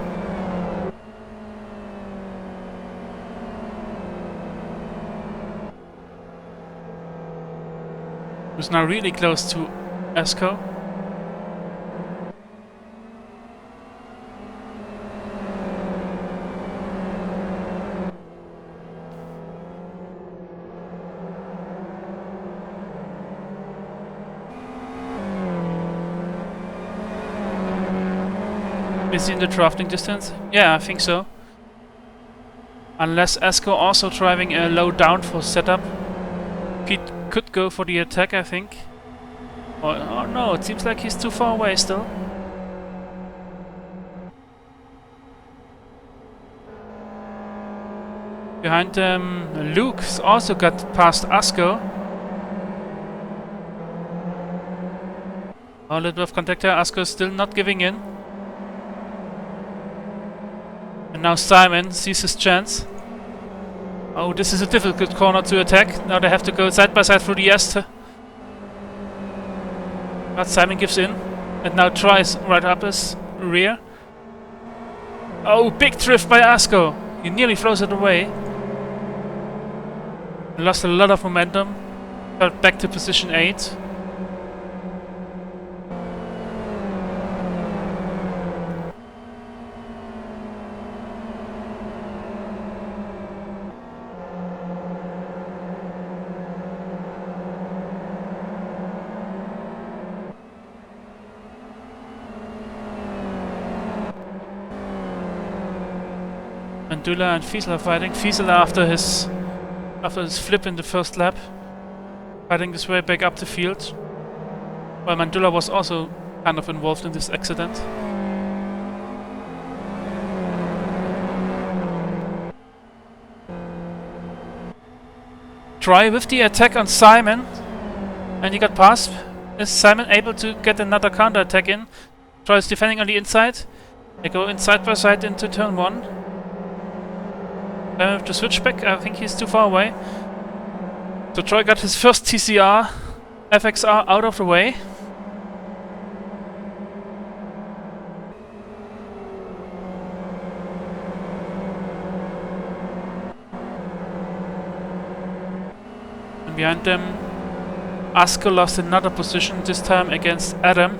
Who's now really close to Asko. Is he in the drafting distance? Yeah, I think so. Unless Asko also driving a low downforce setup. Pete could go for the attack, I think. Oh no, it seems like he's too far away still. Behind Luke's also got past Asko. Oh, a little bit of contact here. Asko still not giving in. And now Simon sees his chance. Oh, this is a difficult corner to attack. Now they have to go side by side through the Est. But Simon gives in. And now tries right up his rear. Oh, big drift by Asko. He nearly throws it away. Lost a lot of momentum. Got back to position 8. Mandula and Fiesel are fighting. Fiesel after his flip in the first lap, fighting his way back up the field. While Mandula was also kind of involved in this accident. Try with the attack on Simon, and he got past. Is Simon able to get another counter attack in? Troy is defending on the inside. They go in side by side into turn 1. To switch back, I think he's too far away. So Troy got his first TCR, FXR out of the way. And behind them, Asko lost another position, this time against Adam,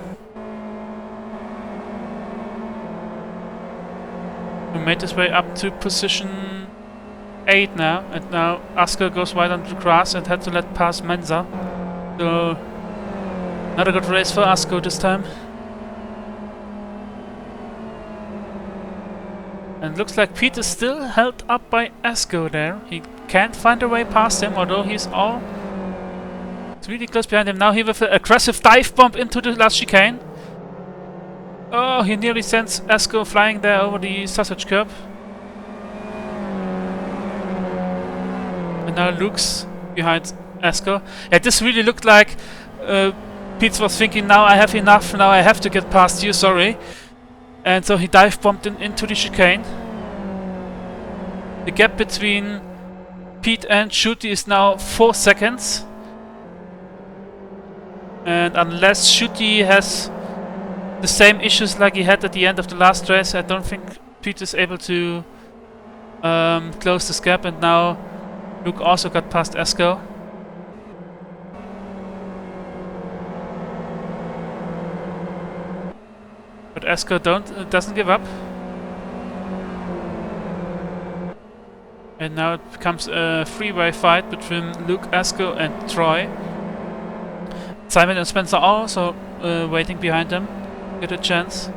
who made his way up to position 8 now, and now Asko goes wide on the grass and had to let pass Menza. So, not a good race for Asko this time. And looks like Pete is still held up by Asko there. He can't find a way past him, although it's really close behind him. Now he with an aggressive dive bomb into the last chicane. Oh, he nearly sends Asko flying there over the sausage curb. And now Luke's behind Asko. Yeah, this really looked like Pete was thinking, now I have enough, now I have to get past you, sorry. And so he dive bombed into the chicane. The gap between Pete and Shooty is now 4 seconds. And unless Shooty has the same issues like he had at the end of the last race, I don't think Pete is able to close this gap. And now Luke also got past Asko. But Asko doesn't give up. And now it becomes a three-way fight between Luke, Asko and Troy. Simon and Spencer are also waiting behind them. Get a chance.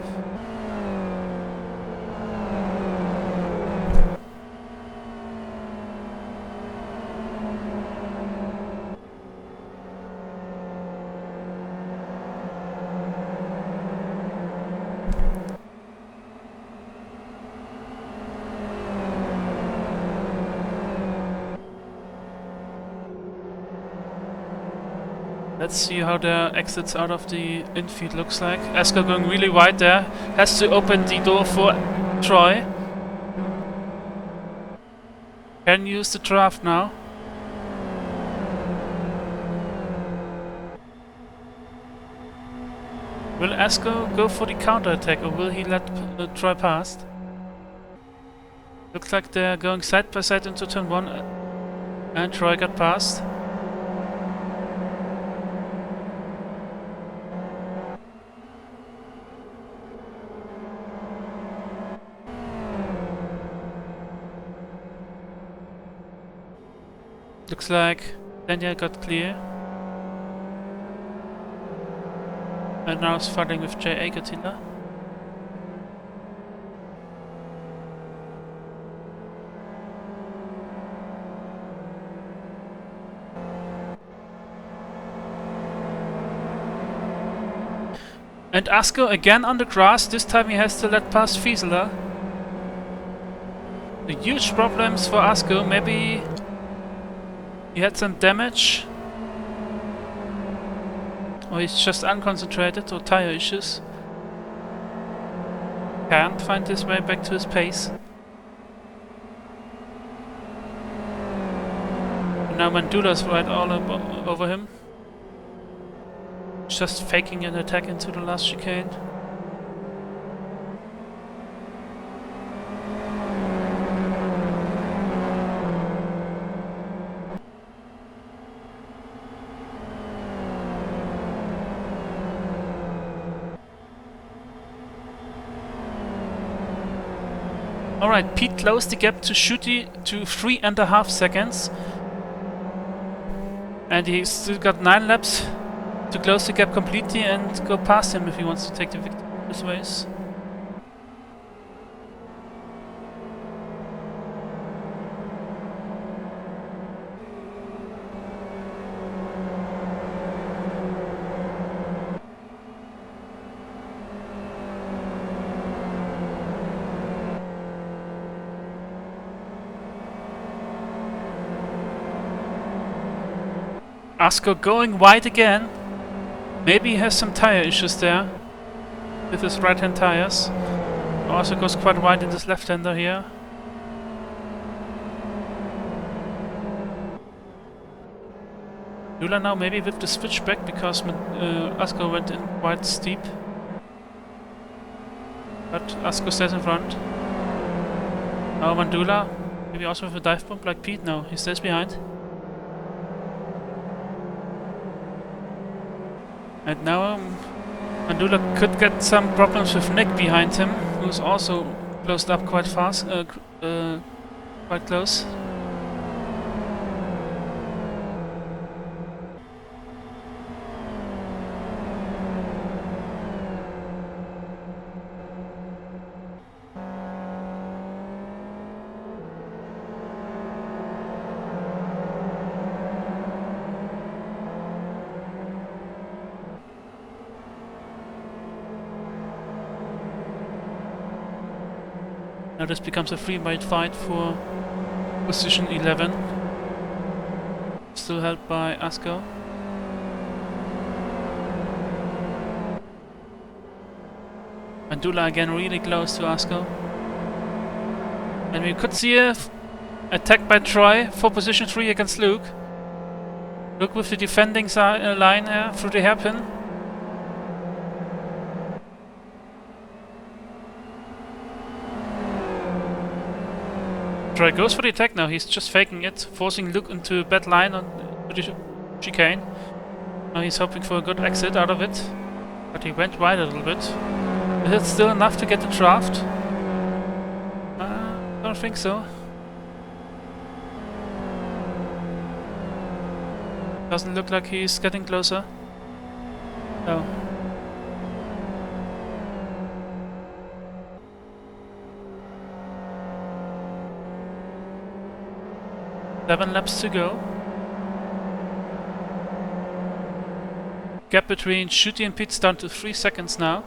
Let's see how their exits out of the infield looks like. Asko going really wide there. Has to open the door for Troy. Can use the draft now. Will Asko go for the counter attack, or will he let Troy past? Looks like they're going side by side into turn 1, and Troy got past. Looks like Daniel got clear. And now is fighting with J.A. Gatila. And Asko again on the grass. This time he has to let past Fieseler. The huge problems for Asko. Maybe he had some damage, or he's just unconcentrated, or tire issues. Can't find his way back to his pace. Now Mandula's right all over him. Just faking an attack into the last chicane. Alright, Pete closed the gap to Shooty to 3.5 seconds. And he's still got 9 laps to close the gap completely and go past him if he wants to take the victory this race. Asko going wide again. Maybe he has some tire issues there with his right hand tires. Also goes quite wide in this left hander here. Dula now maybe with the switchback because Asko went in quite steep. But Asko stays in front. Now Mandula, maybe also with a dive bomb like Pete. No, he stays behind. And now Mandula could get some problems with Nick behind him, who's also closed up quite fast, quite close. Now this becomes a free-ride fight for position 11. Still held by Asko. Mandula again really close to Asko. And we could see a attack by Troy for position 3 against Luke. Luke with the defending line through the hairpin. Troy goes for the attack now, he's just faking it, forcing Luke into a bad line on the chicane. Now he's hoping for a good exit out of it, but he went wide a little bit. Is it still enough to get the draft? Don't think so. Doesn't look like he's getting closer. No. Seven laps to go. Gap between Shooty and Pete's down to 3 seconds now.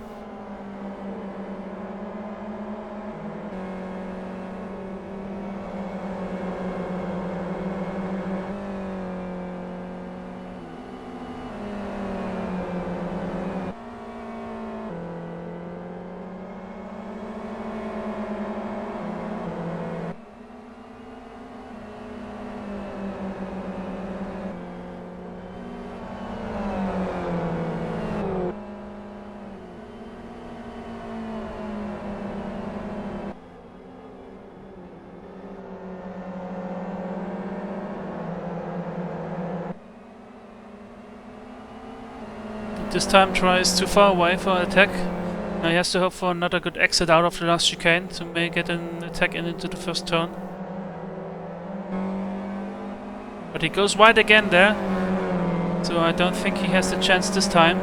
This time tries too far away for an attack. Now he has to hope for another good exit out of the last chicane to may get an attack into the first turn. But he goes wide again there, so I don't think he has the chance this time.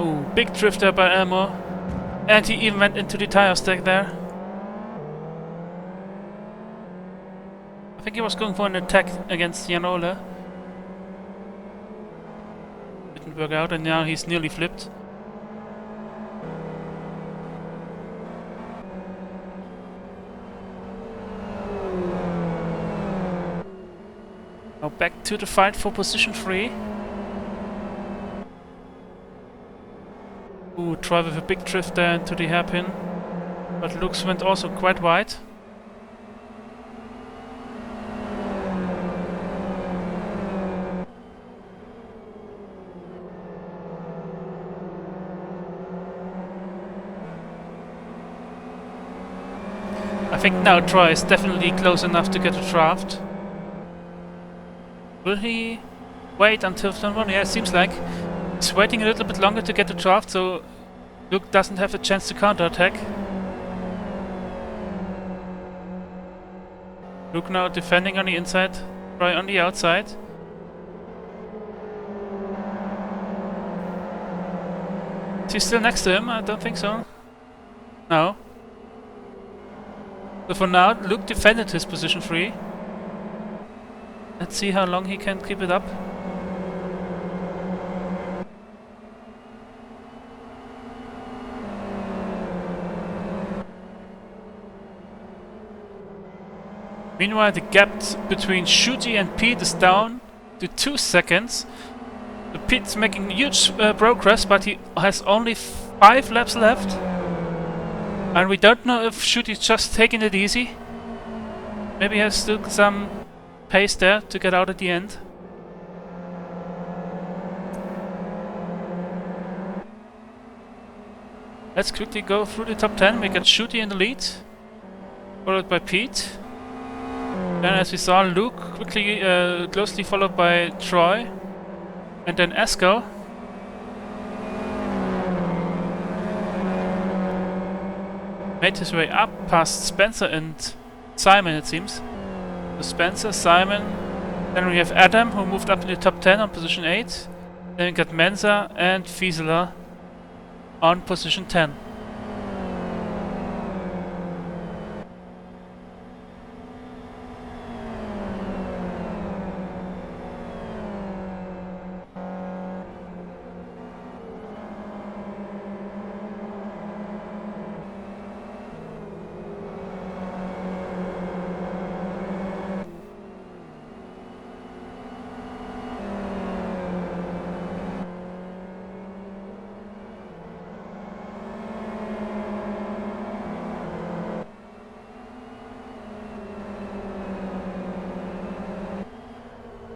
Oh, big drift there by Elmore. And he even went into the tire stack there. I think he was going for an attack against Janola. Didn't work out, and now he's nearly flipped. Now back to the fight for position 3. Ooh, try with a big drift there into the hairpin. But Luke's went also quite wide. I think now Troy is definitely close enough to get a draft. Will he wait until turn 1? Yeah, it seems like he's waiting a little bit longer to get the draft, so Luke doesn't have a chance to counterattack. Luke now defending on the inside, Troy on the outside. Is he still next to him? I don't think so. No. So for now, Luke defended his position 3. Let's see how long he can keep it up. Meanwhile, the gap between Shooty and Pete is down to 2 seconds. So Pete's making huge progress, but he has only 5 laps left. And we don't know if Shooty's just taking it easy. Maybe he has still some pace there to get out at the end. Let's quickly go through the top 10. We got Shooty in the lead, followed by Pete. Then, as we saw, Luke quickly, closely followed by Troy, and then Esco. Made his way up past Spencer and Simon, it seems. So Spencer, Simon. Then we have Adam, who moved up in the top 10 on position 8. Then we got Mensa and Fieseler on position 10.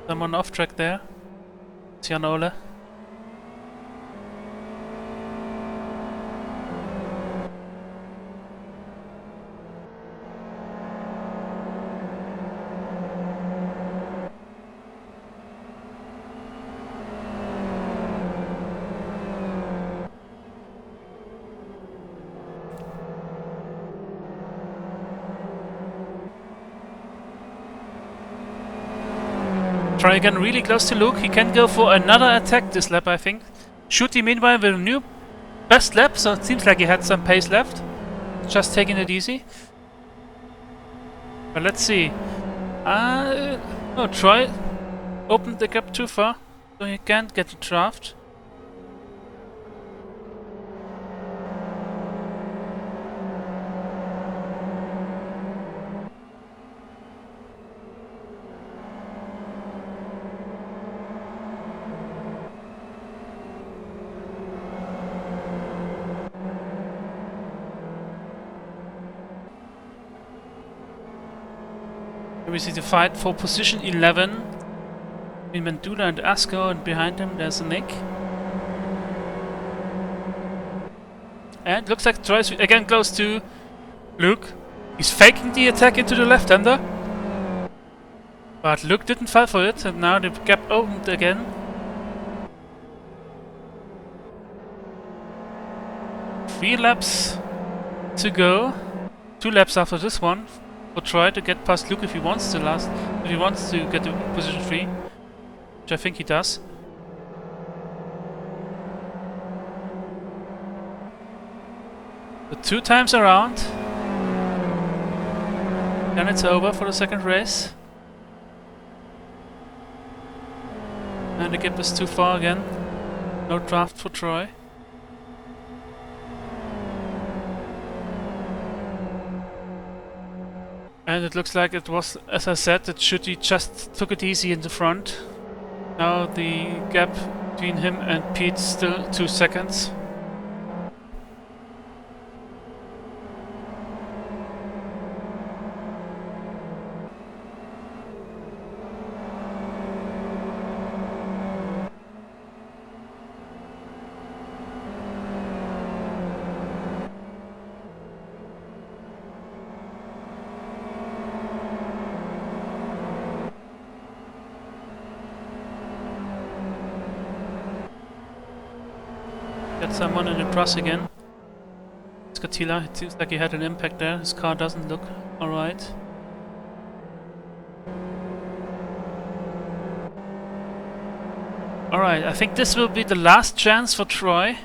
Someone off track there. It's Janola. Try again really close to Luke. He can go for another attack this lap, I think. Shooty meanwhile with a new best lap, so it seems like he had some pace left. Just taking it easy. But let's see. Oh, Troy opened the gap too far, so he can't get the draft. We see the fight for position 11 between Mandula and Asko, and behind him there's Nick. And looks like Troy's again close to Luke. He's faking the attack into the left-hander. But Luke didn't fall for it, and now the gap opened again. Three laps to go. 2 laps after this one. For Troy to get past Luke if he wants to get to position 3, which I think he does. So 2 times around, then it's over for the second race. And the gap is too far again. No draft for Troy. And it looks like it was, as I said, that Schutti just took it easy in the front. Now the gap between him and Pete still 2 seconds. Got someone in the cross again. Scatilla, it seems like he had an impact there. His car doesn't look alright. Alright, I think this will be the last chance for Troy.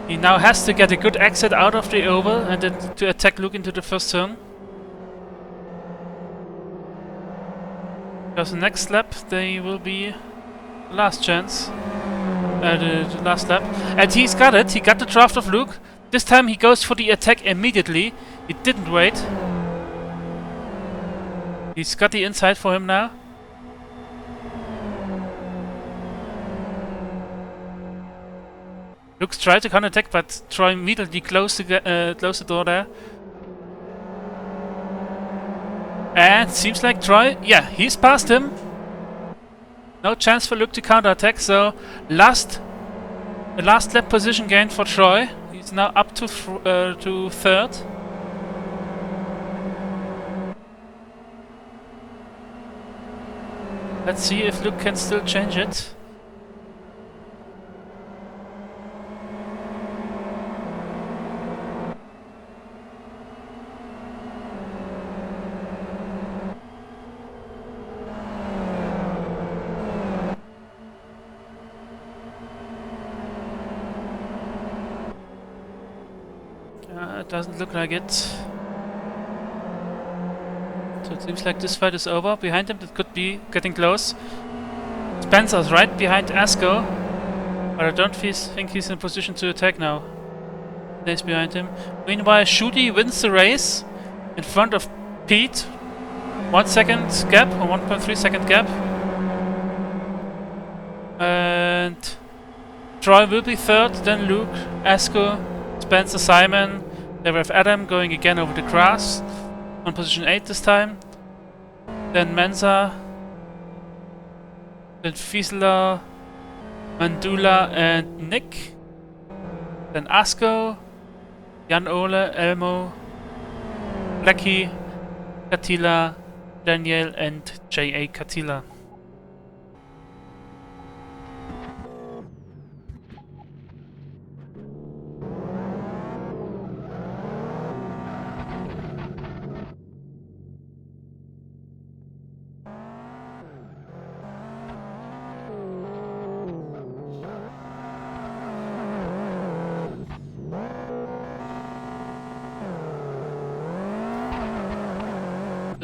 He now has to get a good exit out of the oval and then to attack Luke into the first turn. Because the next lap they will be the last chance. The last lap. And he's got it. He got the draft of Luke. This time he goes for the attack immediately. He didn't wait. He's got the inside for him now. Luke's tried to counter-attack, but Troy immediately closed the door there. And seems like Troy, yeah, he's past him. No chance for Luke to counter-attack, so last lap position gain for Troy. He's now up to third. Let's see if Luke can still change it. It doesn't look like it. So it seems like this fight is over. Behind him, it could be getting close. Spencer's right behind Asko, but I don't think he's in a position to attack now. Stays behind him. Meanwhile, Schutti wins the race in front of Pete. 1 second gap, or 1.3 second gap. And Troy will be third, then Luke, Asko, Spencer, Simon. There we have Adam going again over the grass on position 8 this time. Then Mensa, then Fiesler, Mandula and Nick. Then Asko, Jan Ole, Elmo, Blackie, Katila, Daniel and J.A. Katila.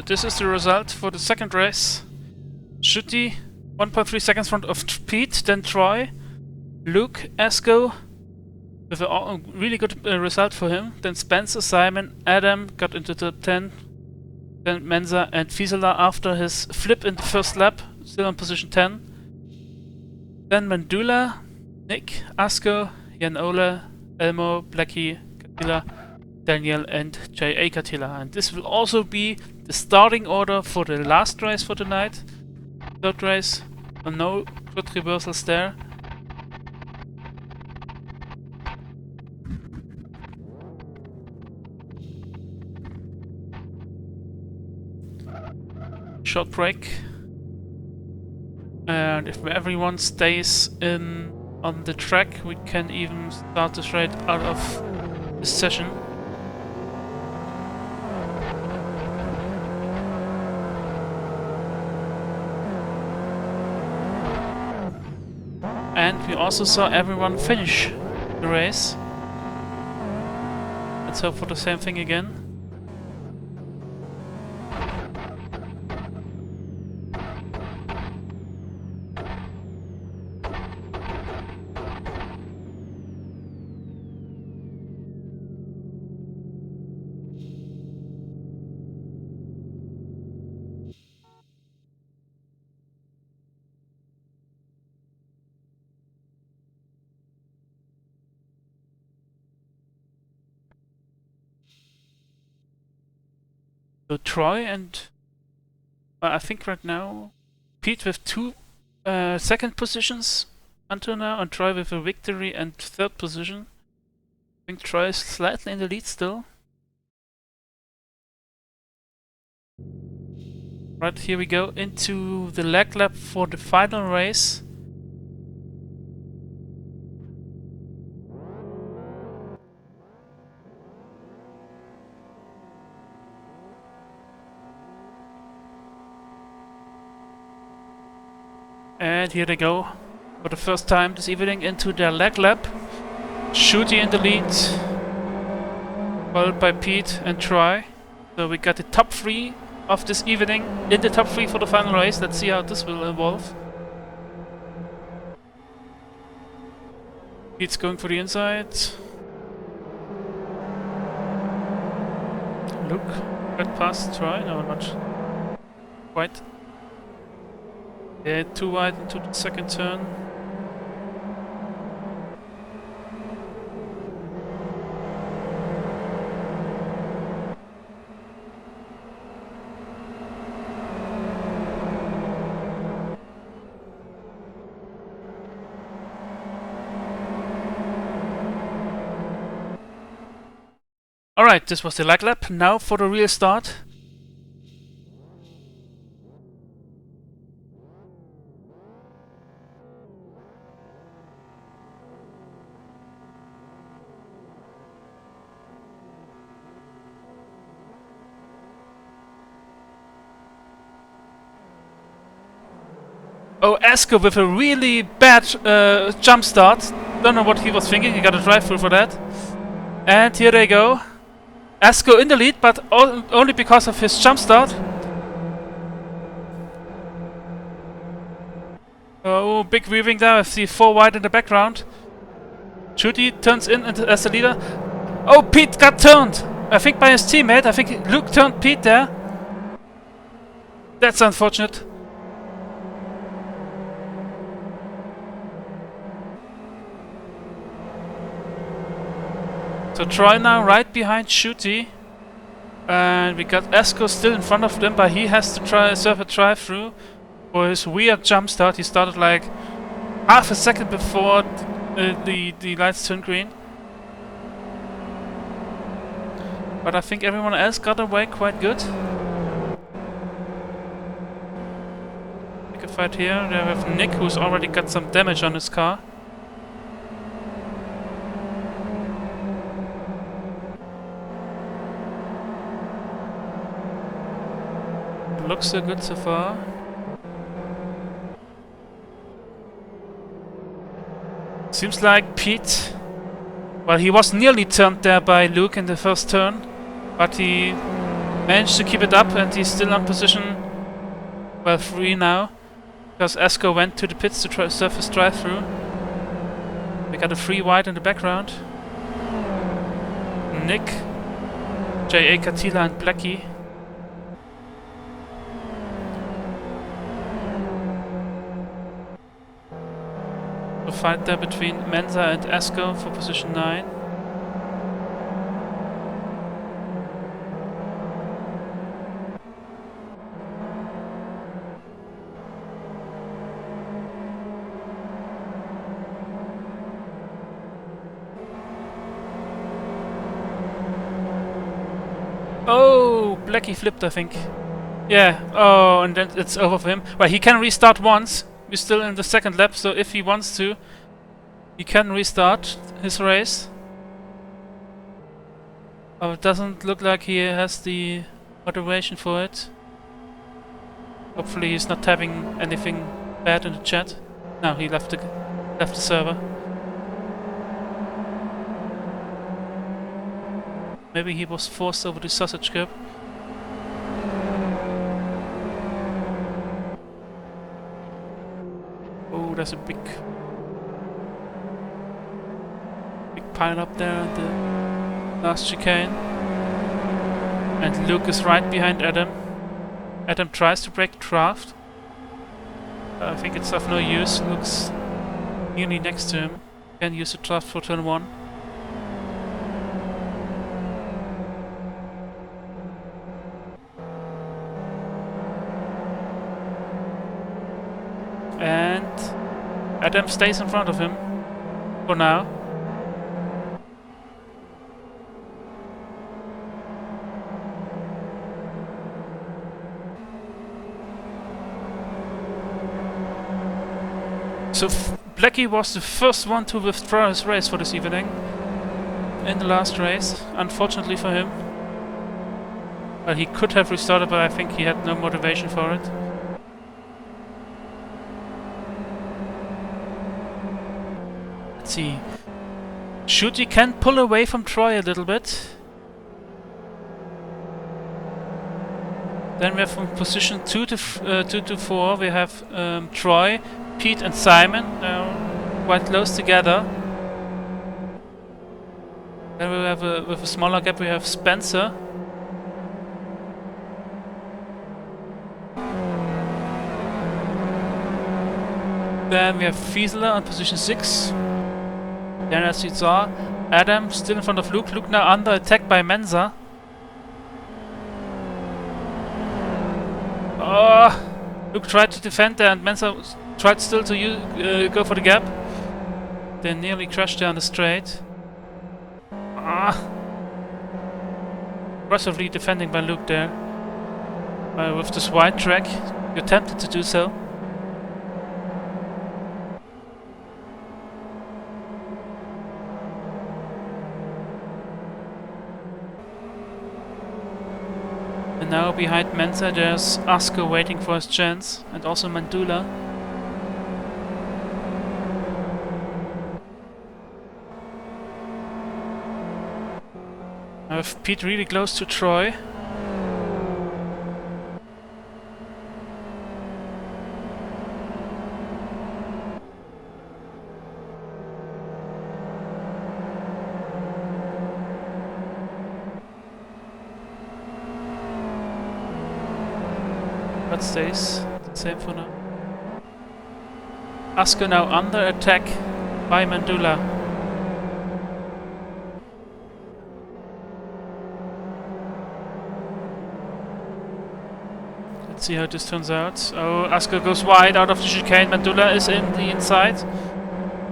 This is the result for the second race. Schutti, 1.3 seconds front of Pete, then Troy, Luke, Asko, with a really good result for him. Then Spencer, Simon, Adam got into the top 10. Then Mensa and Fieseler after his flip in the first lap, still on position 10. Then Mandula, Nick, Asko, Jan Ole, Elmo, Blackie, Katila, Daniel and J.A. Katila. And this will also be the starting order for the last race for the night. Third race, no good reversals there. Short break. And if everyone stays in on the track, we can even start this race out of this session. And we also saw everyone finish the race. Let's hope for the same thing again. So Troy and I think right now Pete with 2 second positions until now, and Troy with a victory and 3rd position. I think Troy is slightly in the lead still. Right, here we go into the leg lap for the final race. And here they go for the first time this evening into their leg lap. Shooty in the lead, followed by Pete and Troy. So we got the top 3 of this evening in the top 3 for the final race. Let's see how this will evolve. Pete's going for the inside. Luke, got past Troy. No, not quite. Yeah, too wide into the second turn. Alright, this was the leg lap. Now for the real start. Oh, Asko with a really bad jump start. Don't know what he was thinking. He got a drive through for that. And here they go. Asko in the lead, but only because of his jump start. Oh, big weaving there. I see 4 wide in the background. Shooty turns in as the leader. Oh, Pete got turned. I think by his teammate. I think Luke turned Pete there. That's unfortunate. So Troy now right behind Shooty. And we got Asko still in front of them, but he has to serve a drive-through for his weird jump start. He started like half a second before the lights turned green. But I think everyone else got away quite good. Pick a fight here. They have Nick, who's already got some damage on his car. Looks so good so far. Seems like Pete... Well, he was nearly turned there by Luke in the first turn, but he managed to keep it up and he's still on position, well, 3 now, because Asko went to the pits to try serve his drive-through. We got a 3 wide in the background. Nick, J.A. Katila and Blackie. A fight there between Mensa and Asko for position 9. Oh, Blackie flipped, I think. Yeah, oh, and then it's over for him. Well, he can restart once. We're still in the second lap, so if he wants to, he can restart his race. Oh, it doesn't look like he has the motivation for it. Hopefully he's not having anything bad in the chat. No, he left the server. Maybe he was forced over the sausage curb. Oh, there's a big pile up there at the last chicane. And Luke is right behind Adam. Adam tries to break the draft. I think it's of no use. Luke's nearly next to him. Can use the draft for turn 1. Adam stays in front of him for now. So Blackie was the first one to withdraw his race for this evening in the last race, unfortunately for him. Well, he could have restarted, but I think he had no motivation for it. Let's see. Shooty can pull away from Troy a little bit. Then we have from position 2 to 4, we have Troy, Pete and Simon, quite close together. Then we have with a smaller gap we have Spencer. Then we have Fiesler on position 6. Then as you saw, Adam still in front of Luke. Luke now under attack by Mensa. Oh, Luke tried to defend there and Mensa tried still to go for the gap. They nearly crashed there on the straight. Aggressively defending by Luke there. With this wide track, you're tempted to do so. And now behind Mensa there's Asker waiting for his chance, and also Mandula. I have Pete really close to Troy. That stays the same for now. Asker now under attack by Mandula. Let's see how this turns out. Oh, Asker goes wide out of the chicane. Mandula is in the inside.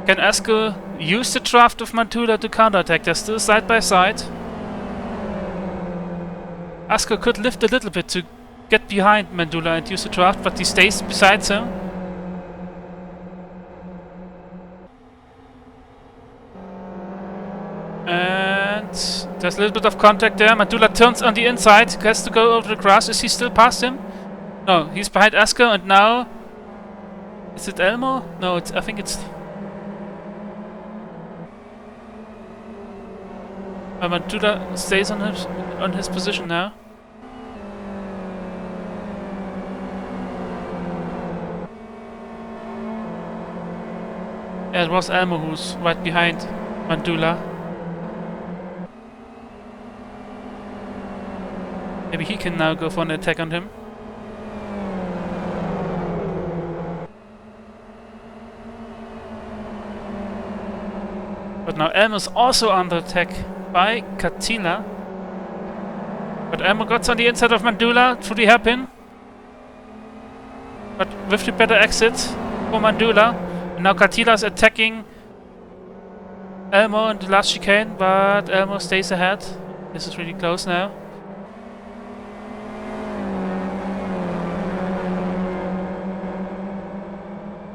Can Asker use the draft of Mandula to counterattack? They're still side by side. Asker could lift a little bit to get behind Mandula and use the draft, but he stays beside him. And there's a little bit of contact there. Mandula turns on the inside, has to go over the grass. Is he still past him? No, he's behind Asker, and now... Is it Elmo? No, I think it's... Mandula stays on his position now. Yeah, it was Elmo who's right behind Mandula. Maybe he can now go for an attack on him. But now Elmo's also under attack by Katila. But Elmo got on the inside of Mandula through the hairpin. But with the better exit for Mandula. And now Katila is attacking Elmo in the last chicane, but Elmo stays ahead. This is really close now.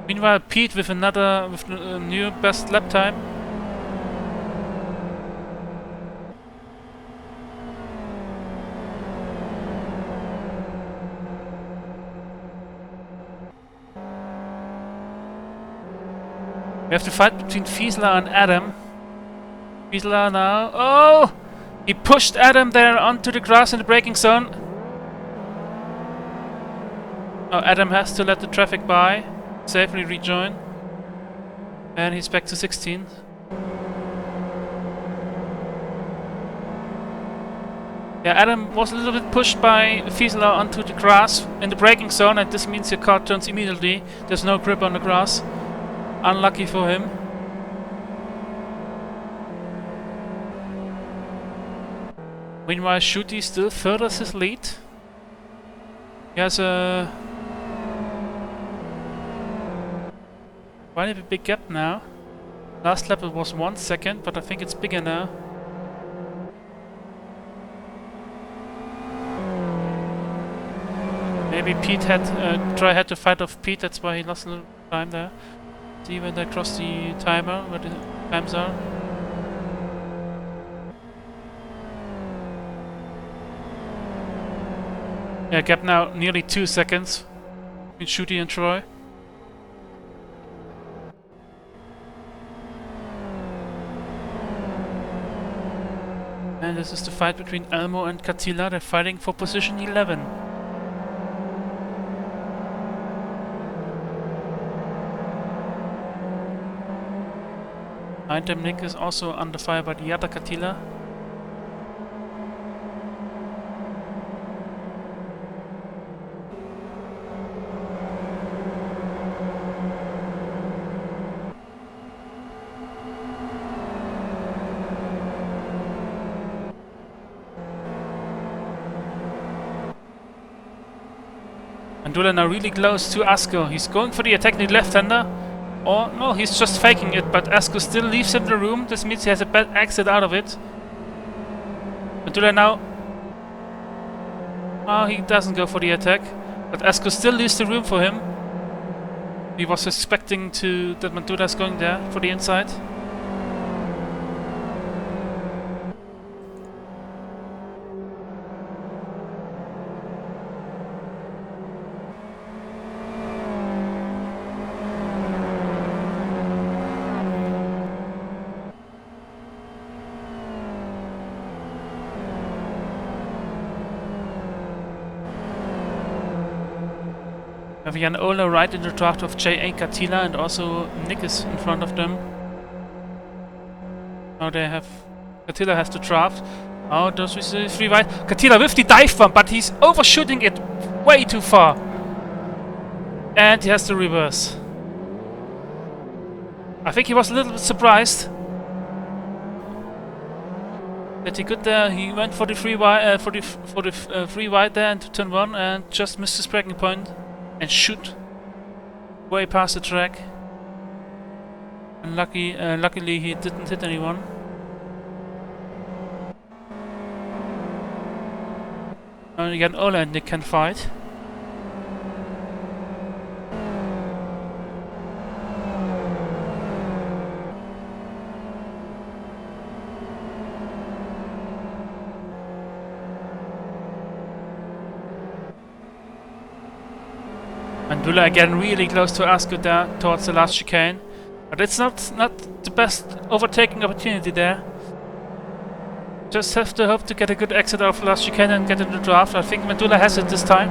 Meanwhile, Pete with a new best lap time. We have to fight between Fiesler and Adam. Fiesler now. Oh! He pushed Adam there onto the grass in the braking zone. Oh, Adam has to let the traffic by. Safely rejoin. And he's back to 16th. Yeah, Adam was a little bit pushed by Fiesler onto the grass in the braking zone, and this means your car turns immediately. There's no grip on the grass. Unlucky for him. Meanwhile, Shooty still furthers his lead. He has a Quite a big gap now. Last lap it was 1 second, but I think it's bigger now. Maybe Pete had to fight off Pete, that's why he lost a little time there. See when they cross the timer, where the times are. Yeah, gap now nearly 2 seconds between Shooty and Troy. And this is the fight between Elmo and Katila. They're fighting for position 11. Behind them, Nick is also under fire by the other Katila. Mandula now really close to Asko. He's going for the attacking left-hander. Or, no, he's just faking it, but Asko still leaves him the room. This means he has a bad exit out of it. Mandula now... Oh, he doesn't go for the attack. But Asko still leaves the room for him. He was expecting that Mandula is going there for the inside. We have Jan Ola right in the draft of J.A. Katila, and also Nick is in front of them. Now they have... Katila has to draft. Oh, does we see 3 wide? Katila with the dive bomb, but he's overshooting it way too far. And he has to reverse. I think he was a little bit surprised that he could there. He went for the 3 wide, for the 3 wide there into turn 1 and just missed his braking point. And shoot way past the track. And luckily he didn't hit anyone. And again, Ola and Nick can fight. Mandula again really close to Asko there towards the last chicane. But it's not the best overtaking opportunity there. Just have to hope to get a good exit out of the last chicane and get in the draft. I think Mandula has it this time.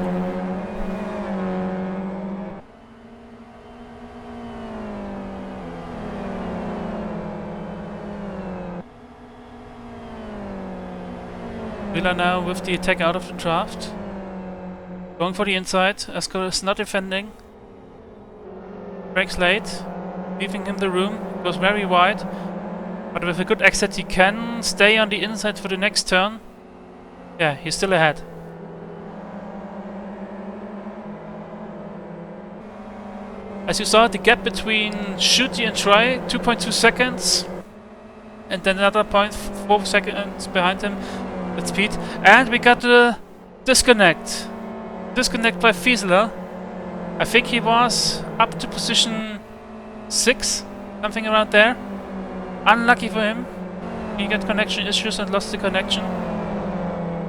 Mandula now with the attack out of the draft. Going for the inside. Asko is not defending. Brakes late. Leaving him the room. Goes very wide. But with a good exit he can stay on the inside for the next turn. Yeah, he's still ahead. As you saw, the gap between Shooty and Troy, 2.2 seconds. And then another 0.4 seconds behind him. That's Pete. And we got the disconnect. Disconnect by Fieseler. I think he was up to position 6, something around there. Unlucky for him. He got connection issues and lost the connection.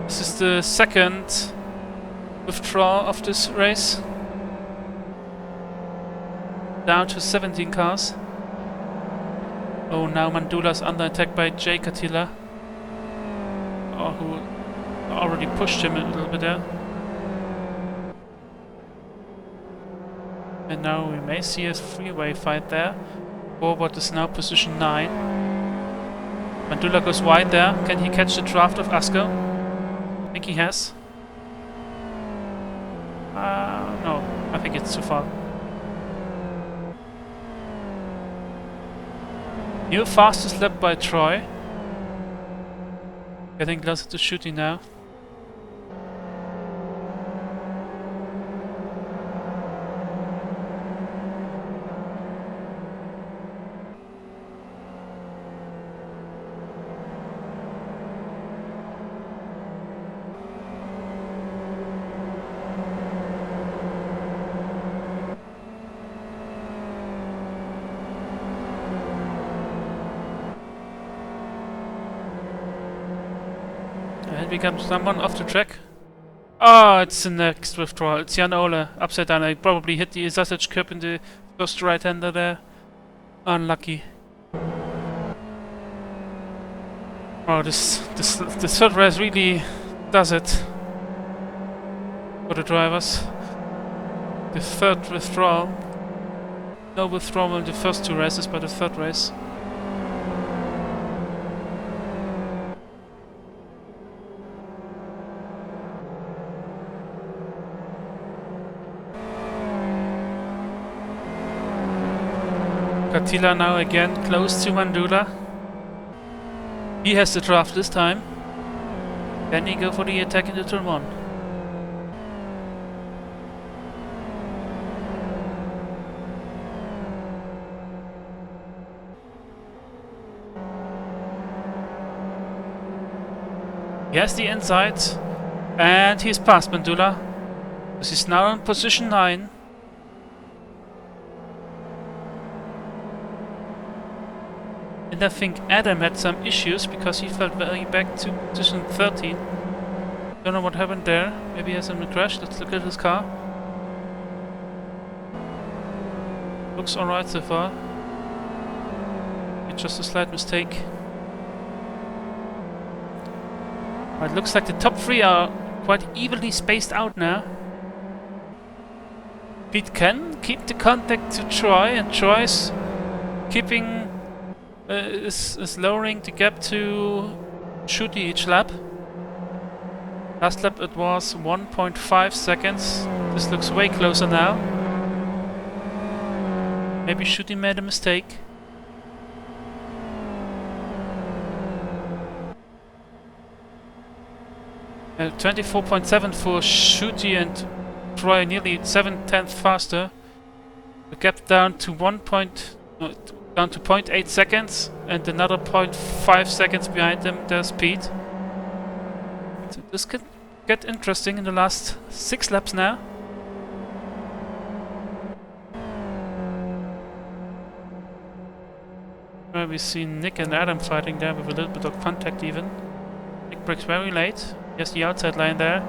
This is the second withdrawal of this race. Down to 17 cars. Oh, now Mandula's under attack by Jay Katila. Oh, who already pushed him a little bit there. And now we may see a freeway fight there. Forward is now position 9. Mandula goes wide there. Can he catch the draft of Asko? I think he has. No, I think it's too far. New fastest lap by Troy. Getting closer to Shooty now. And we got someone off the track. Oh, it's the next withdrawal. It's Jan Ole, upside down. I probably hit the sausage curb in the first right-hander there. Unlucky. Oh, this third race really does it for the drivers. The third withdrawal. No withdrawal in the first two races, but the third race. Attila now again close to Mandula. He has the draft this time. Can he go for the attack into turn 1? He has the inside and he's past Mandula. This is now in position 9. And I think Adam had some issues because he fell very back to position 13. Don't know what happened there. Maybe he has a crash. Let's look at his car. Looks alright so far. It's just a slight mistake. It looks like the top 3 are quite evenly spaced out now. Pete can keep the contact to Troy, and Troy's keeping is lowering the gap to Shooty each lap. Last lap it was 1.5 seconds. This looks way closer now. Maybe Shooty made a mistake. Uh, 24.7 for Shooty and Troy, nearly 7/10 faster. The gap down to 0.8 seconds, and another 0.5 seconds behind them, there's Pete. So this could get interesting in the last 6 laps now. We see Nick and Adam fighting there with a little bit of contact even. Nick brakes very late. He has the outside line there.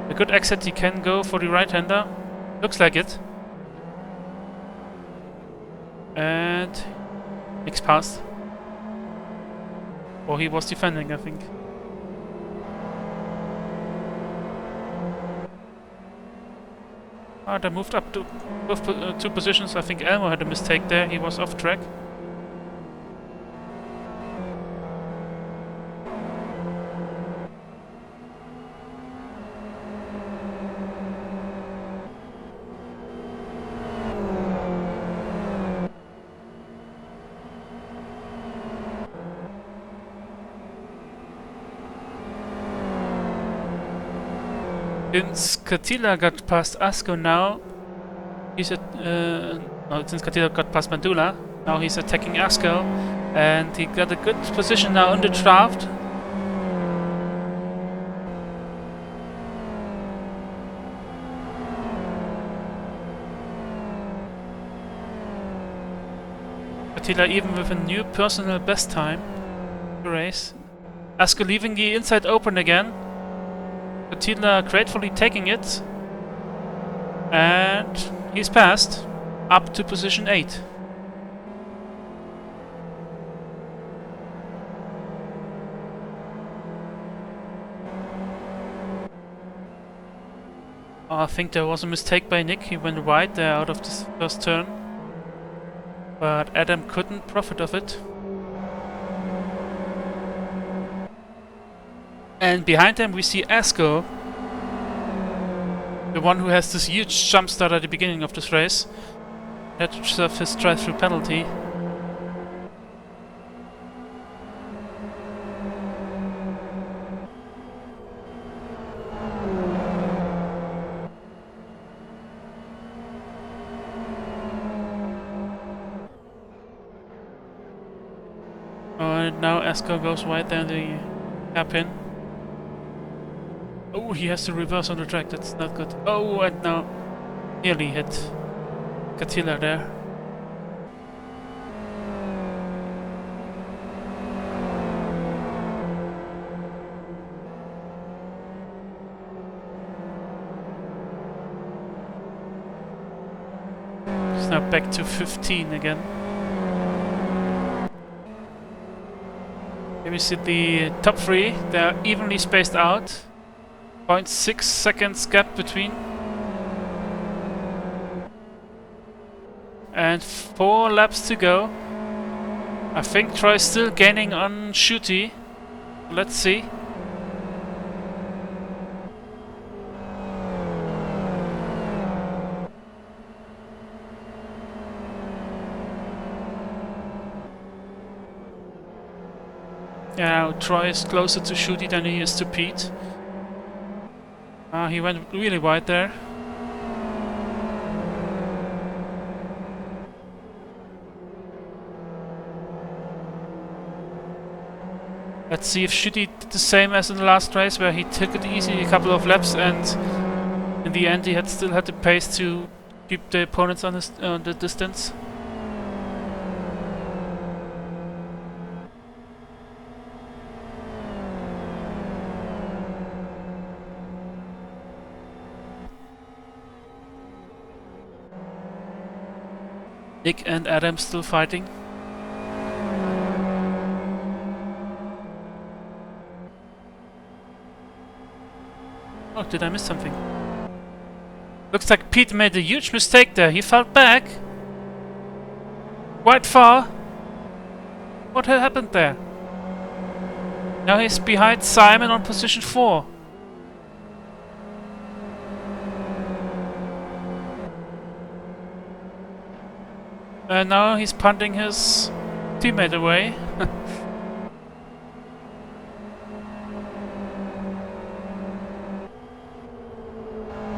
A good exit, he can go for the right-hander. Looks like it. And Nick's passed. Or he was defending, I think. Ah, they moved up to both 2 positions. I think Elmo had a mistake there. He was off track. Since Katila got past Asko now, he's at no, since Katila got past Mandula, now he's attacking Asko, and he got a good position now on the draft. Katila even with a new personal best time to race. Asko leaving the inside open again. Attila gratefully taking it, and he's passed up to position 8. I think there was a mistake by Nick. He went wide there out of this first turn, but Adam couldn't profit of it. And behind them we see Asko, the one who has this huge jump start at the beginning of this race. Had to serve his drive-through penalty. And now Asko goes wide down the hairpin. Oh, he has to reverse on the track, that's not good. Oh, and now nearly hit Katila there. now back to 15 again. Here we see the top three. They're evenly spaced out. 0.6 seconds gap between. And 4 laps to go. I think Troy's still gaining on Shooty. Let's see. Yeah, now Troy is closer to Shooty than he is to Pete. He went really wide there. Let's see if Shooty did the same as in the last race, where he took it easy a couple of laps, and in the end he still had the pace to keep the opponents on the distance. Nick and Adam still fighting. Oh, did I miss something? Looks like Pete made a huge mistake there. He fell back quite far. What had happened there? Now he's behind Simon on position 4. And now he's punting his teammate away.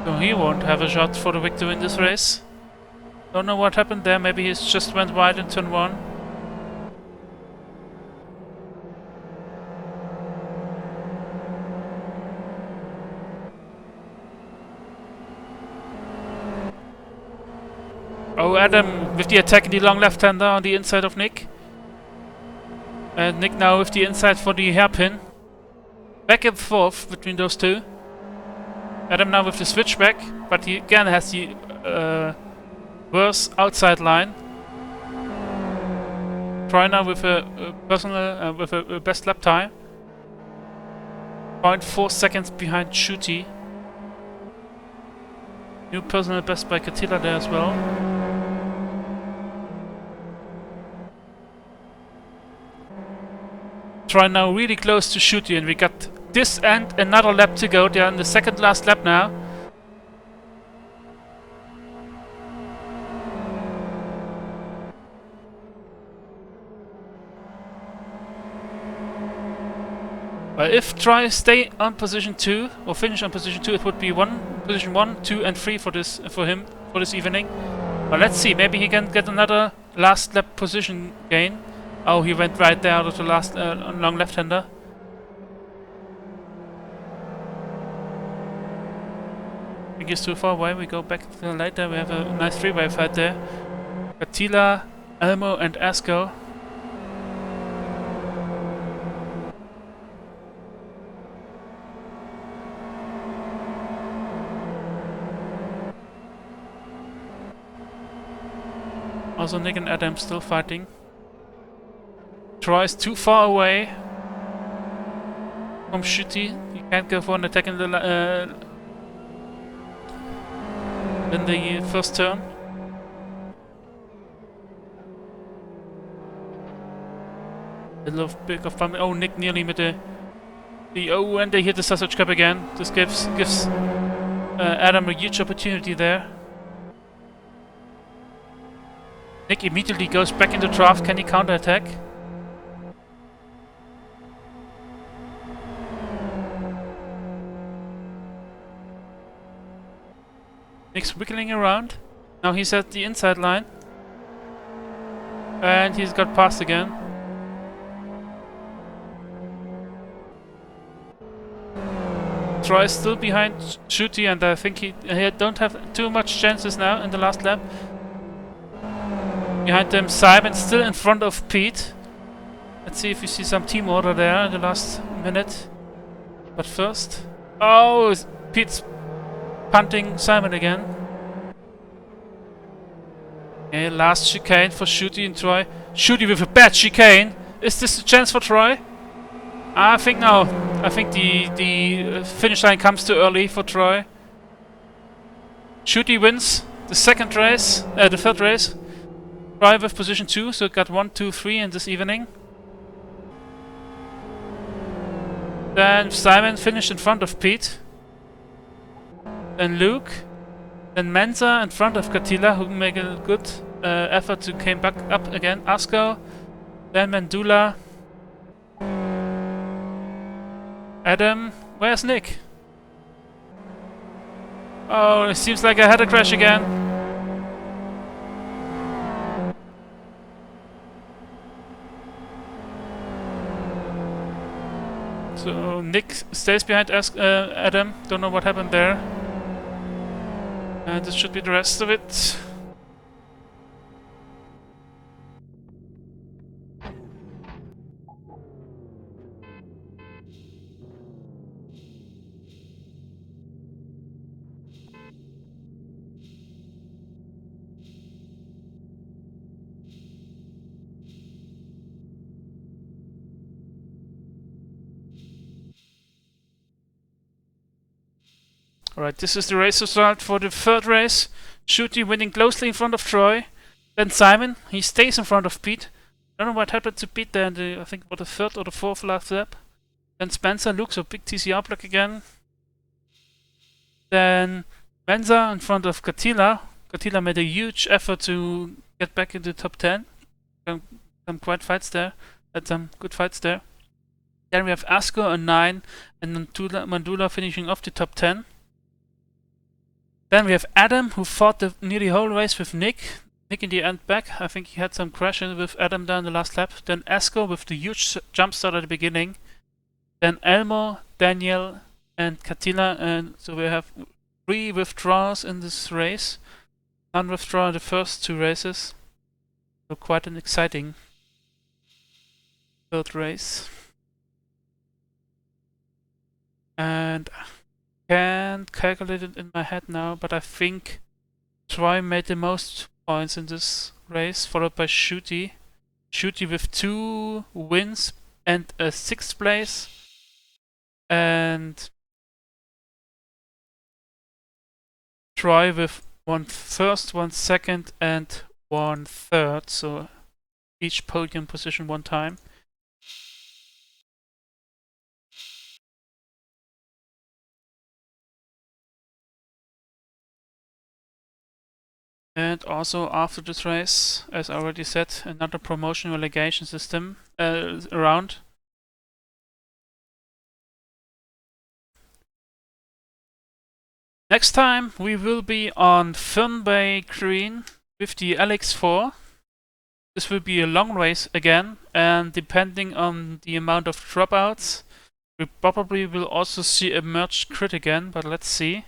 So he won't have a shot for the victory in this race. Don't know what happened there. Maybe he just went wide in turn 1. Oh, Adam with the attack in the long left-hander on the inside of Nick. And Nick now with the inside for the hairpin. Back and forth between those two. Adam now with the switchback, but he again has the worse outside line. Troy now with a personal with a best lap time. 0.4 seconds behind Shooty. New personal best by Katila there as well. Troy now really close to Shooty, and we got this and another lap to go. They're in the second last lap now. But if Troy stay on position 2 or finish on position 2, it would be position 1, 2 and 3 for him for this evening. But let's see, maybe he can get another last lap position gain. Oh, he went right there out of the last long left-hander. I think he's too far away. We go back later. We have a nice three-way fight there. Attila, Elmo and Asko. Also Nick and Adam still fighting. Troy's too far away from Shooty. He can't go for an attack in the first turn. A little bit of fun. Oh, Nick nearly with the oh, and they hit the sausage cup again. This gives Adam a huge opportunity there. Nick immediately goes back in the draft. Can he counter attack? Nick's wiggling around. Now he's at the inside line. And he's got past again. Troy is still behind Shooty, and I think he don't have too much chances now in the last lap. Behind them, Simon still in front of Pete. Let's see if we see some team order there in the last minute. But first... Oh, Pete's punting Simon again. Okay, last chicane for Shooty and Troy. Shooty with a bad chicane. Is this a chance for Troy? I think no. I think the finish line comes too early for Troy. Shooty wins the second race, the third race. Troy with position 2, so it got 1, 2, 3 in this evening. Then Simon finished in front of Pete. Then Luke. Then Mensa in front of Katila, who make a good effort to came back up again. Asko. Then Mandula. Adam. Where's Nick? Oh, it seems like I had a crash again. So Nick stays behind Adam. Don't know what happened there. And this should be the rest of it. Alright, this is the race result for the third race. Shooty winning closely in front of Troy. Then Simon, he stays in front of Pete. I don't know what happened to Pete there in the, I think, what, the third or the fourth last lap. Then Spencer, Luke, so big TCR block again. Then Menza in front of Katila. Katila made a huge effort to get back into the top 10. Some quite fights there. Had some good fights there. Then we have Asko on 9 and Mandula finishing off the top 10. Then we have Adam, who fought nearly whole race with Nick. Nick in the end back. I think he had some crashing with Adam down the last lap. Then Asko with the huge jump start at the beginning. Then Elmo, Daniel, and Katila. And so we have 3 withdrawals in this race. None withdraw in the first 2 races. So quite an exciting third race. And can't calculate it in my head now, but I think Troy made the most points in this race, followed by Shooty. Shooty with 2 wins and a 6th place. And Troy with 1 first, 1 second, and 1 third. So each podium position 1 time. And also after this race, as I already said, another promotion relegation system around. Next time we will be on Fernbay Green with the LX4. This will be a long race again, and depending on the amount of dropouts, we probably will also see a merged crit again, but let's see.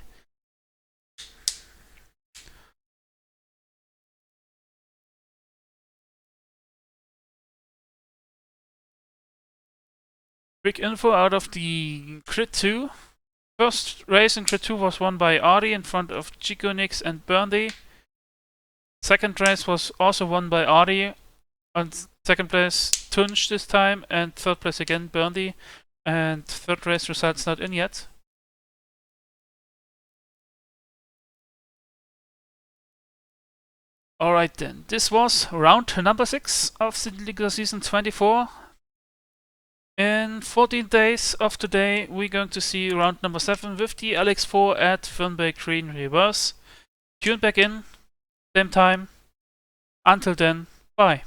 Quick info out of the Crit 2. First race in Crit 2 was won by Ardi in front of Chikonix and Burnley. Second race was also won by Ardi. On second place Tunj this time, and third place again Burnley. And third race results not in yet. Alright then, this was round number 6 of CityLiga Season 24. In 14 days of today, we're going to see round number 7 with the LX4 at Fernbay Green Reverse. Tune back in, same time. Until then, bye.